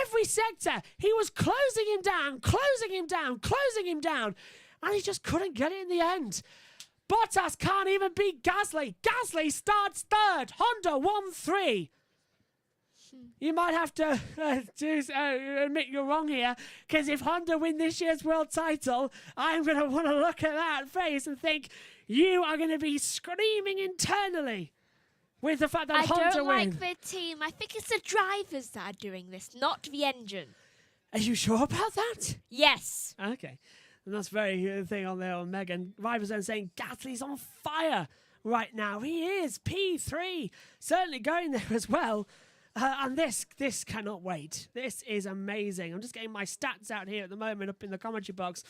Every sector, he was closing him down, closing him down, closing him down. And he just couldn't get it in the end. Bottas can't even beat Gasly. Gasly starts third. Honda 1-3. You might have to admit you're wrong here, because if Honda win this year's world title, I'm going to want to look at that face and think you are going to be screaming internally with the fact that Honda win. I don't like the team. I think it's the drivers that are doing this, not the engine. Are you sure about that? Yes. Okay. And that's very good thing on there on Megan. Rivals saying Gasly's on fire right now. He is P3. Certainly going there as well. And this cannot wait. This is amazing. I'm just getting my stats out here at the moment up in the commentary box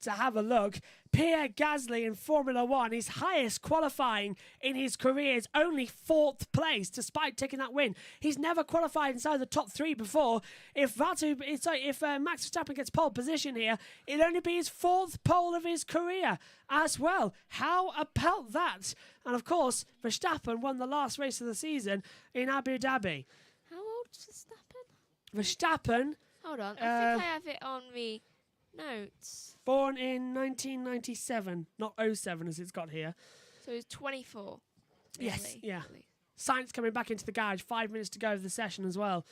to have a look. Pierre Gasly in Formula One, his highest qualifying in his career is only 4th place, despite taking that win. He's never qualified inside the top 3 before. If Max Verstappen gets pole position here, it'll only be his 4th pole of his career as well. How about that? And of course, Verstappen won the last race of the season in Abu Dhabi. How old is Verstappen? Verstappen. Hold on, I think I have it on me notes. Born in 1997, not 07 as it's got here. So he's 24. Yes, Really, yeah. really. Sainz coming back into the garage, 5 minutes to go of the session as well.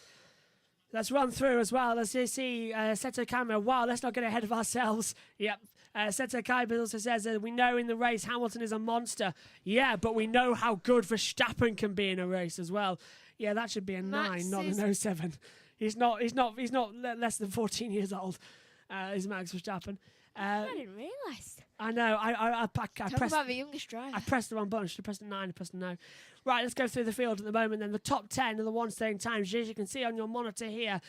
Let's run through as well. Let's see Seto Kaiba. Wow, let's not get ahead of ourselves. Yep. Seto Kaiba also says that we know in the race Hamilton is a monster. Yeah, but we know how good Verstappen can be in a race as well. Yeah, that should be a 9, not an 07. He's not less than 14 years old. Is Max Verstappen. I didn't realise. I know. I Talk pressed about the youngest driver. I pressed the wrong button. Should have pressed a 9. I pressed a no. Right, let's go through the field at the moment. Then the top 10 are the ones staying times. As you can see on your monitor here,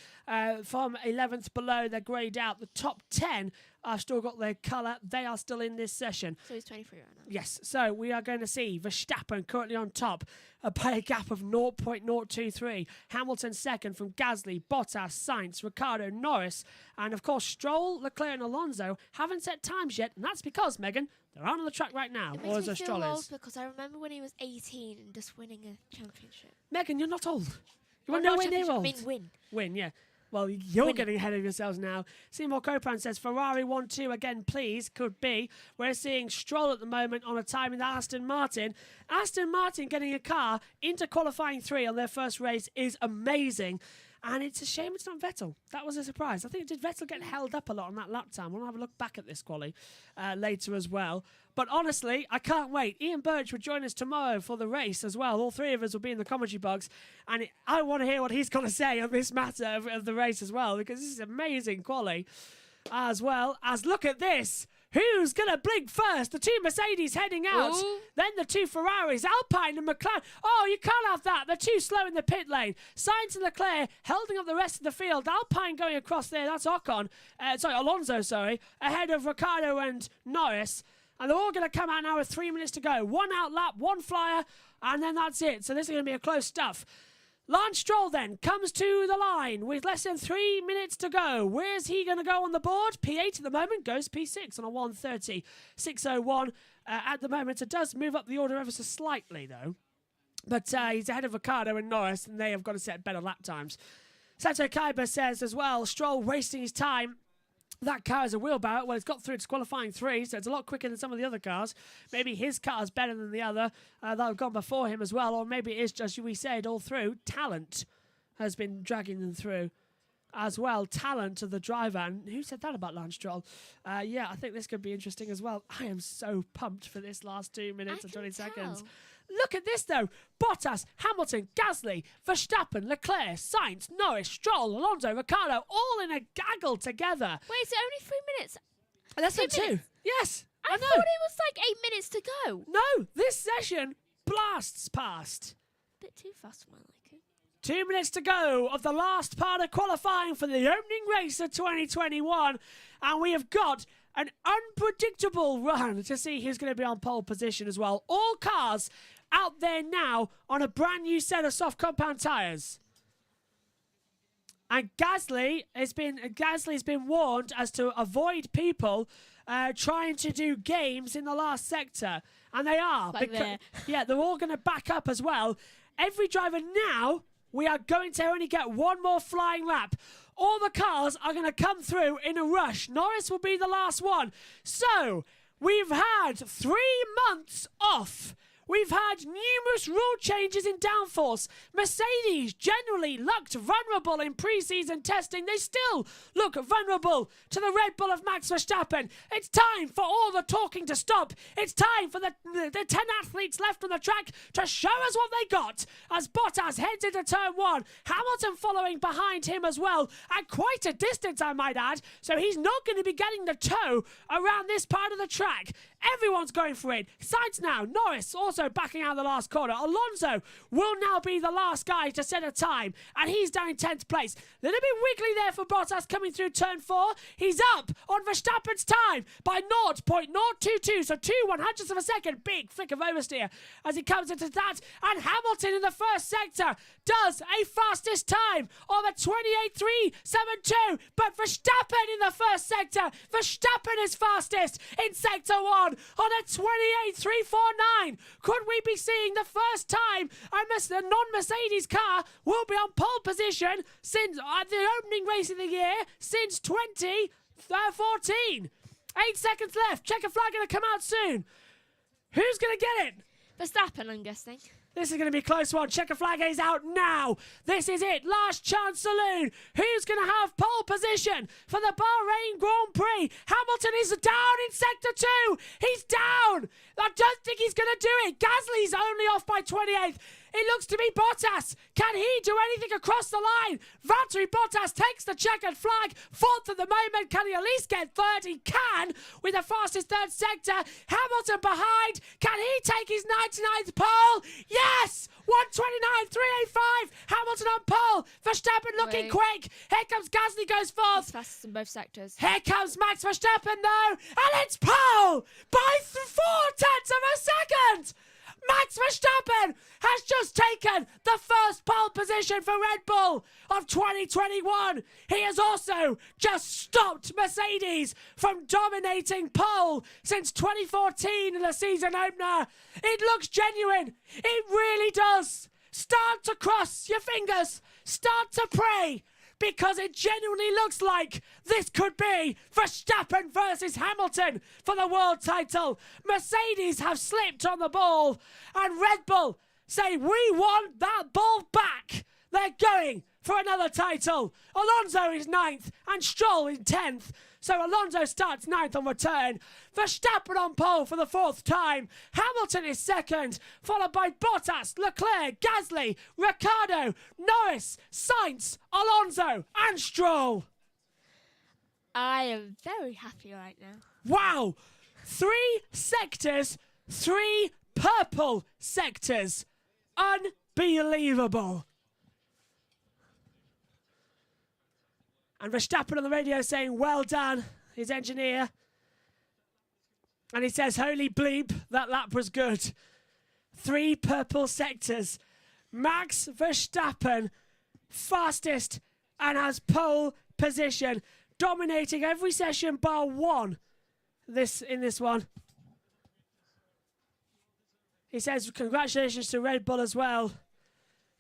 from 11th below, they're greyed out. The top 10 have still got their colour. They are still in this session. So he's 23 right now. Yes, so we are going to see Verstappen currently on top by a gap of 0.023. Hamilton second from Gasly, Bottas, Sainz, Ricciardo, Norris, and of course Stroll, Leclerc and Alonso haven't set times yet, and that's because, Megan, they're out on the track right now. It Or makes as me a feel Stroll old is. because I remember when he was 18 and just winning a championship. Megan, you're not old. You are Well, not nowhere near championship, old. I mean win. Win, yeah. Well, you're Winning. getting ahead of yourselves now. Seymour Copan says Ferrari 1-2 again, please. Could be. We're seeing Stroll at the moment on a time in Aston Martin. Aston Martin getting a car into qualifying 3 on their first race is amazing. And it's a shame it's not Vettel. That was a surprise. I think, did Vettel get held up a lot on that lap time? We'll have a look back at this quali later as well. But honestly, I can't wait. Ian Burch will join us tomorrow for the race as well. All 3 of us will be in the commentary box. And I want to hear what he's got to say on this matter of the race as well, because this is amazing quali. As well as, look at this. Who's going to blink first? The 2 Mercedes heading out. Ooh. Then the 2 Ferraris, Alpine and McLaren. Oh, you can't have that. They're too slow in the pit lane. Sainz and Leclerc holding up the rest of the field. Alpine going across there. That's Alonso, ahead of Ricciardo and Norris. And they're all going to come out now with 3 minutes to go. 1 out lap, 1 flyer, and then that's it. So this is going to be a close stuff. Lance Stroll then comes to the line with less than 3 minutes to go. Where's he going to go on the board? P8 at the moment, goes P6 on a 1:30. 6:01 at the moment. It does move up the order ever so slightly, though. But he's ahead of Ricciardo and Norris, and they have got to set better lap times. Seto Kaiba says as well, Stroll wasting his time. That car is a wheelbarrow. Well, it's got through its qualifying 3, so it's a lot quicker than some of the other cars. Maybe his car is better than the other that have gone before him as well, or maybe it is just, we said, all through. Talent has been dragging them through as well. Talent of the driver. And who said that about Lance Stroll? Yeah, I think this could be interesting as well. I am so pumped for this last 2 minutes and 20 seconds. Look at this, though. Bottas, Hamilton, Gasly, Verstappen, Leclerc, Sainz, Norris, Stroll, Alonso, Ricciardo, all in a gaggle together. Wait, is it only 3 minutes? Less than 2 2. minutes? Yes, I know. thought it was like 8 minutes to go. No, this session blasts past. Bit too fast for my liking. 2 minutes to go of the last part of qualifying for the opening race of 2021. And we have got an unpredictable run to see who's going to be on pole position as well. All cars out there now on a brand new set of soft compound tyres. And Gasly has been warned as to avoid people trying to do games in the last sector. And they are. Like there. Yeah, they're all going to back up as well. Every driver now, we are going to only get 1 more flying lap. All the cars are going to come through in a rush. Norris will be the last one. So, we've had 3 months off. We've had numerous rule changes in downforce. Mercedes generally looked vulnerable in pre-season testing. They still look vulnerable to the Red Bull of Max Verstappen. It's time for all the talking to stop. It's time for the 10 athletes left on the track to show us what they got as Bottas heads into turn 1. Hamilton following behind him as well at quite a distance, I might add. So he's not going to be getting the toe around this part of the track. Everyone's going for it. Sainz now, Norris also Alonso backing out the last corner. Alonso will now be the last guy to set a time, and he's down in 10th place. A little bit wiggly there for Bottas coming through turn 4. He's up on Verstappen's time by 0.022, so 0.02 of a second. Big flick of oversteer as he comes into that, and Hamilton in the first sector does a fastest time of a 28.372, but Verstappen in the first sector, Verstappen is fastest in sector 1 on a 28.349. Could we be seeing the first time a non-Mercedes car will be on pole position since the opening race of the year since 2014? 8 seconds left. Checker flag going to come out soon. Who's going to get it? Verstappen, I'm guessing. This is going to be a close one. Checker flag is out now. This is it. Last chance saloon. Who's going to have pole position for the Bahrain Grand Prix? Hamilton is down in sector 2. He's down. I don't think he's going to do it. Gasly's only off by 28th. It looks to be Bottas. Can he do anything across the line? Valtteri Bottas takes the checkered flag. 4th at the moment. Can he at least get 3rd? He can with the fastest 3rd sector. Hamilton behind. Can he take his 99th pole? Yes! 129.385. Hamilton on pole. Verstappen looking quick. Here comes Gasly, goes 4th. He's fastest in both sectors. Here comes Max Verstappen though. And it's pole by 0.4 of a second. Max Verstappen has just taken the first pole position for Red Bull of 2021. He has also just stopped Mercedes from dominating pole since 2014 in the season opener. It looks genuine. It really does. Start to cross your fingers. Start to pray. Because it genuinely looks like this could be Verstappen versus Hamilton for the world title. Mercedes have slipped on the ball, and Red Bull say, we want that ball back. They're going for another title. Alonso is 9th and Stroll is 10th. So Alonso starts 9th on return. Verstappen on pole for the 4th time. Hamilton is 2nd, followed by Bottas, Leclerc, Gasly, Ricciardo, Norris, Sainz, Alonso, and Stroll. I am very happy right now. Wow! 3 sectors, 3 purple sectors. Unbelievable. And Verstappen on the radio saying, well done, his engineer. And he says, holy bleep, that lap was good. 3 purple sectors. Max Verstappen, fastest and has pole position, dominating every session bar 1 in this one. He says, congratulations to Red Bull as well.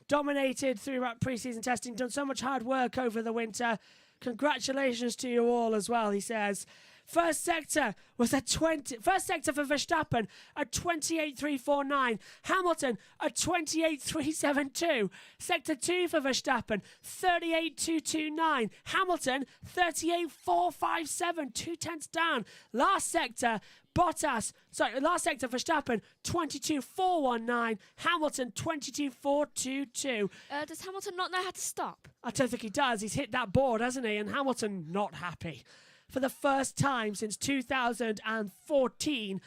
Dominated throughout pre-season testing, done so much hard work over the winter. Congratulations to you all as well, he says. First sector was first sector for Verstappen, a 28.349. Hamilton, a 28.372. Sector 2 for Verstappen, 38.229. Hamilton, 38.457, 2/10 down. Last sector Verstappen, 22.419. Hamilton, 22.422. Does Hamilton not know how to stop? I don't think he does. He's hit that board, hasn't he? And Hamilton not happy. For the first time since 2014,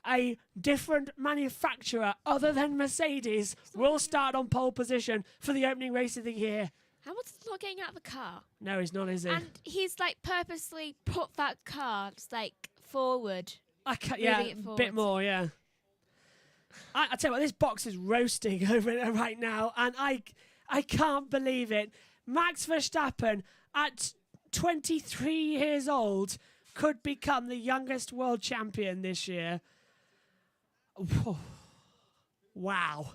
a different manufacturer other than Mercedes will start on pole position for the opening race of the year. Hamilton's not getting out of the car. No, he's not, is he? And he's purposely put that car forward. Yeah, a bit more, yeah. I tell you what, this box is roasting over it right now, and I can't believe it. Max Verstappen at 23 years old could become the youngest world champion this year. Whoa. Wow.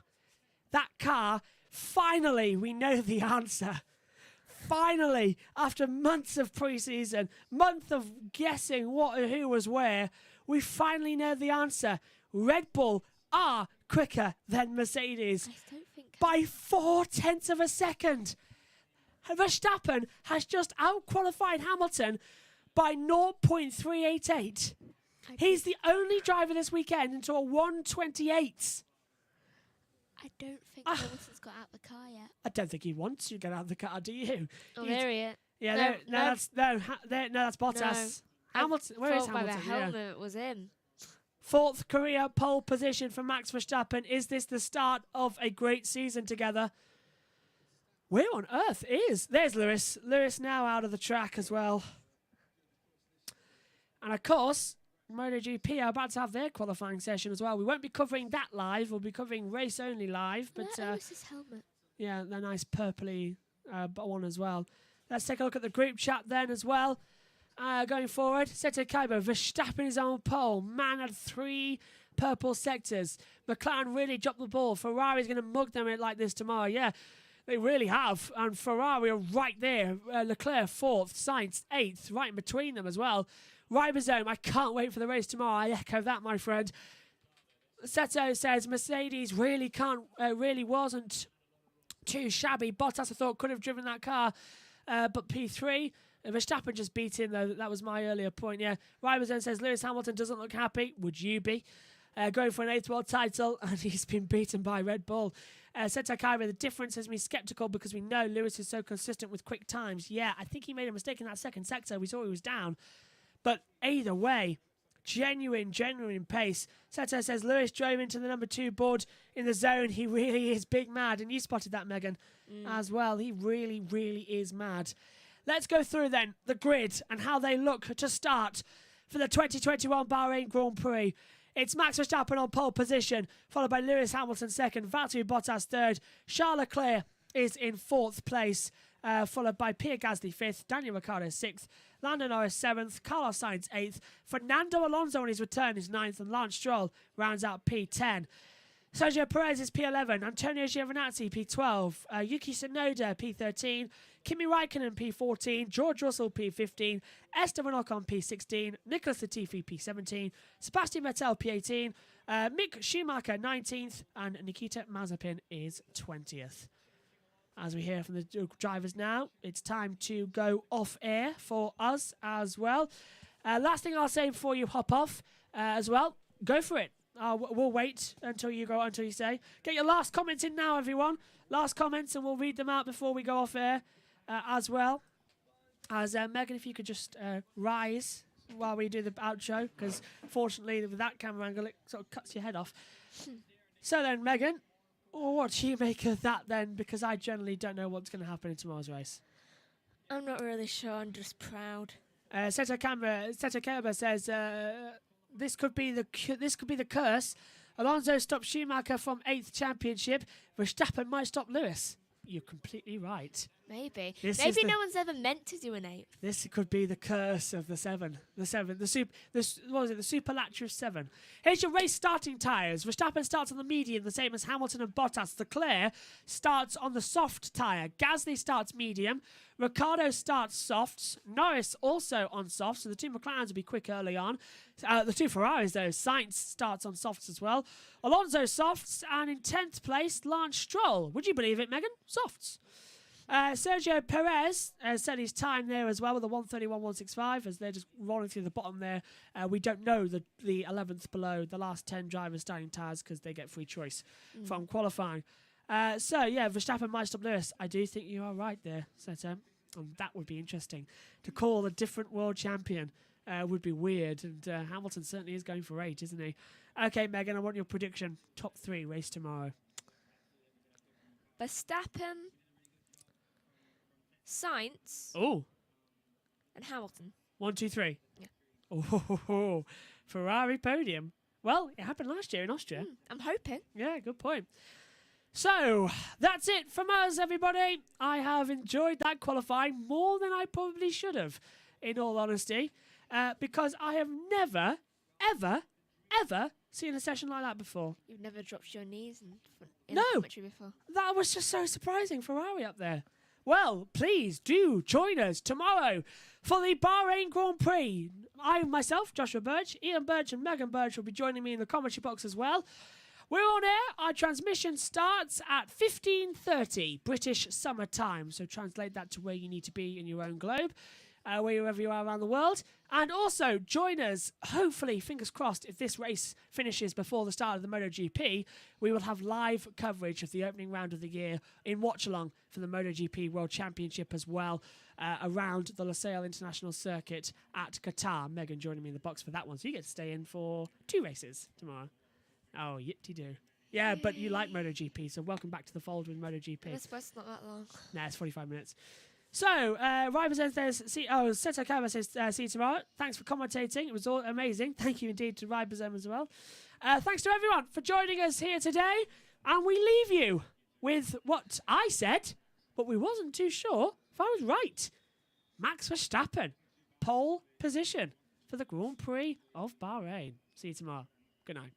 That car, finally, we know the answer. Finally, after months of pre-season, month of guessing who was where, we finally know the answer. Red Bull are quicker than Mercedes by 0.4 of a second. Verstappen has just out-qualified Hamilton by 0.388. He's the only driver this weekend into a 128. I don't think Hamilton's got out the car yet. I don't think he wants to get out of the car, do you? Oh, there he is. Yeah, that's Bottas. No. Hamilton, where is Hamilton? By the helmet, it was him. Fourth career pole position for Max Verstappen. Is this the start of a great season together? Where on earth is... There's Lewis. Lewis now out of the track as well. And of course, MotoGP are about to have their qualifying session as well. We won't be covering that live. We'll be covering race only live. But Lewis's helmet? yeah, the nice purpley one as well. Let's take a look at the group chat then as well. Going forward, Seto Kaibo, Verstappen is on pole. Man had 3 purple sectors. McLaren really dropped the ball. Ferrari's going to mug them like this tomorrow. Yeah, they really have. And Ferrari are right there. Leclerc 4th, Sainz 8th, right in between them as well. Ribosome, I can't wait for the race tomorrow. I echo that, my friend. Seto says Mercedes really wasn't too shabby. Bottas, I thought, could have driven that car, but P3. Verstappen just beat him, though. That was my earlier point, yeah. Ribosome says Lewis Hamilton doesn't look happy. Would you be? Going for an 8th world title, and he's been beaten by Red Bull. Seto Kaiba, the difference has me sceptical because we know Lewis is so consistent with quick times. Yeah, I think he made a mistake in that second sector. We saw he was down. But either way, genuine pace. Seto says Lewis drove into the number 2 board in the zone. He really is big mad. And you spotted that, Megan, as well. He really is mad. Let's go through then the grid and how they look to start for the 2021 Bahrain Grand Prix. It's Max Verstappen on pole position, followed by Lewis Hamilton 2nd, Valtteri Bottas 3rd, Charles Leclerc is in 4th place, followed by Pierre Gasly 5th, Daniel Ricciardo 6th, Lando Norris 7th, Carlos Sainz 8th, Fernando Alonso on his return is 9th, and Lance Stroll rounds out P10. Sergio Perez is P11, Antonio Giovinazzi P12, Yuki Tsunoda P13, Kimi Raikkonen P14, George Russell P15, Esteban Ocon P16, Nicholas Latifi P17, Sebastian Vettel P18, Mick Schumacher 19th, and Nikita Mazepin is 20th. As we hear from the drivers now, it's time to go off air for us as well. Last thing I'll say before you hop off as well, go for it. We'll wait until you say. Get your last comments in now, everyone. Last comments, and we'll read them out before we go off air as well. As Megan, if you could just rise while we do the outro, because fortunately with that camera angle it sort of cuts your head off. So then, Megan, what do you make of that then? Because I generally don't know what's going to happen in tomorrow's race. I'm not really sure. I'm just proud. Seto Kemba says this could be the curse. Alonso stopped Schumacher from 8th championship. Verstappen might stop Lewis. You're completely right. Maybe no one's ever meant to do an 8th. This could be the curse of the 7. The superlative 7. Here's your race starting tyres. Verstappen starts on the medium, the same as Hamilton and Bottas. Leclerc starts on the soft tyre. Gasly starts medium. Ricciardo starts softs. Norris also on softs, so the 2 McLarens will be quick early on. The 2 Ferraris, though, Sainz starts on softs as well. Alonso softs, and in 10th place, Lance Stroll. Would you believe it, Megan? Softs. Sergio Perez set his time there as well with a 1:31.165 as they're just rolling through the bottom there. We don't know the 11th below the last 10 drivers starting tyres because they get free choice from qualifying. So, yeah, Verstappen might stop Lewis. I do think you are right there, Seto. And that would be interesting. To call a different world champion would be weird. And Hamilton certainly is going for 8, isn't he? Okay, Megan, I want your prediction. Top 3 race tomorrow. Verstappen, Sainz, and Hamilton. 1, 2, 3. Yeah. Oh, Ferrari podium. Well, it happened last year in Austria. I'm hoping. Yeah, good point. So, that's it from us, everybody. I have enjoyed that qualifying more than I probably should have, in all honesty, because I have never, ever seen a session like that before. You've never dropped your knees in No. a commentary before. That was just so surprising, Ferrari up there. Well, please do join us tomorrow for the Bahrain Grand Prix. I myself, Joshua Burch, Ian Burch and Megan Burch will be joining me in the commentary box as well. We're on air. Our transmission starts at 15:30 British summer time. So translate that to where you need to be in your own globe. wherever you are around the world. And also join us, hopefully, fingers crossed, if this race finishes before the start of the MotoGP, we will have live coverage of the opening round of the year in watch-along for the MotoGP World Championship as well, around the Losail International Circuit at Qatar. Megan joining me in the box for that one, so you get to stay in for 2 races tomorrow. Oh, yipty-doo. Yeah, but you like MotoGP, so welcome back to the fold with MotoGP. I suppose it's not that long. Nah, it's 45 minutes. So, Rival says Seto Kava says, see you tomorrow. Thanks for commentating. It was all amazing. Thank you indeed to Ribosome as well. Thanks to everyone for joining us here today. And we leave you with what I said, but we wasn't too sure if I was right. Max Verstappen, pole position for the Grand Prix of Bahrain. See you tomorrow. Good night.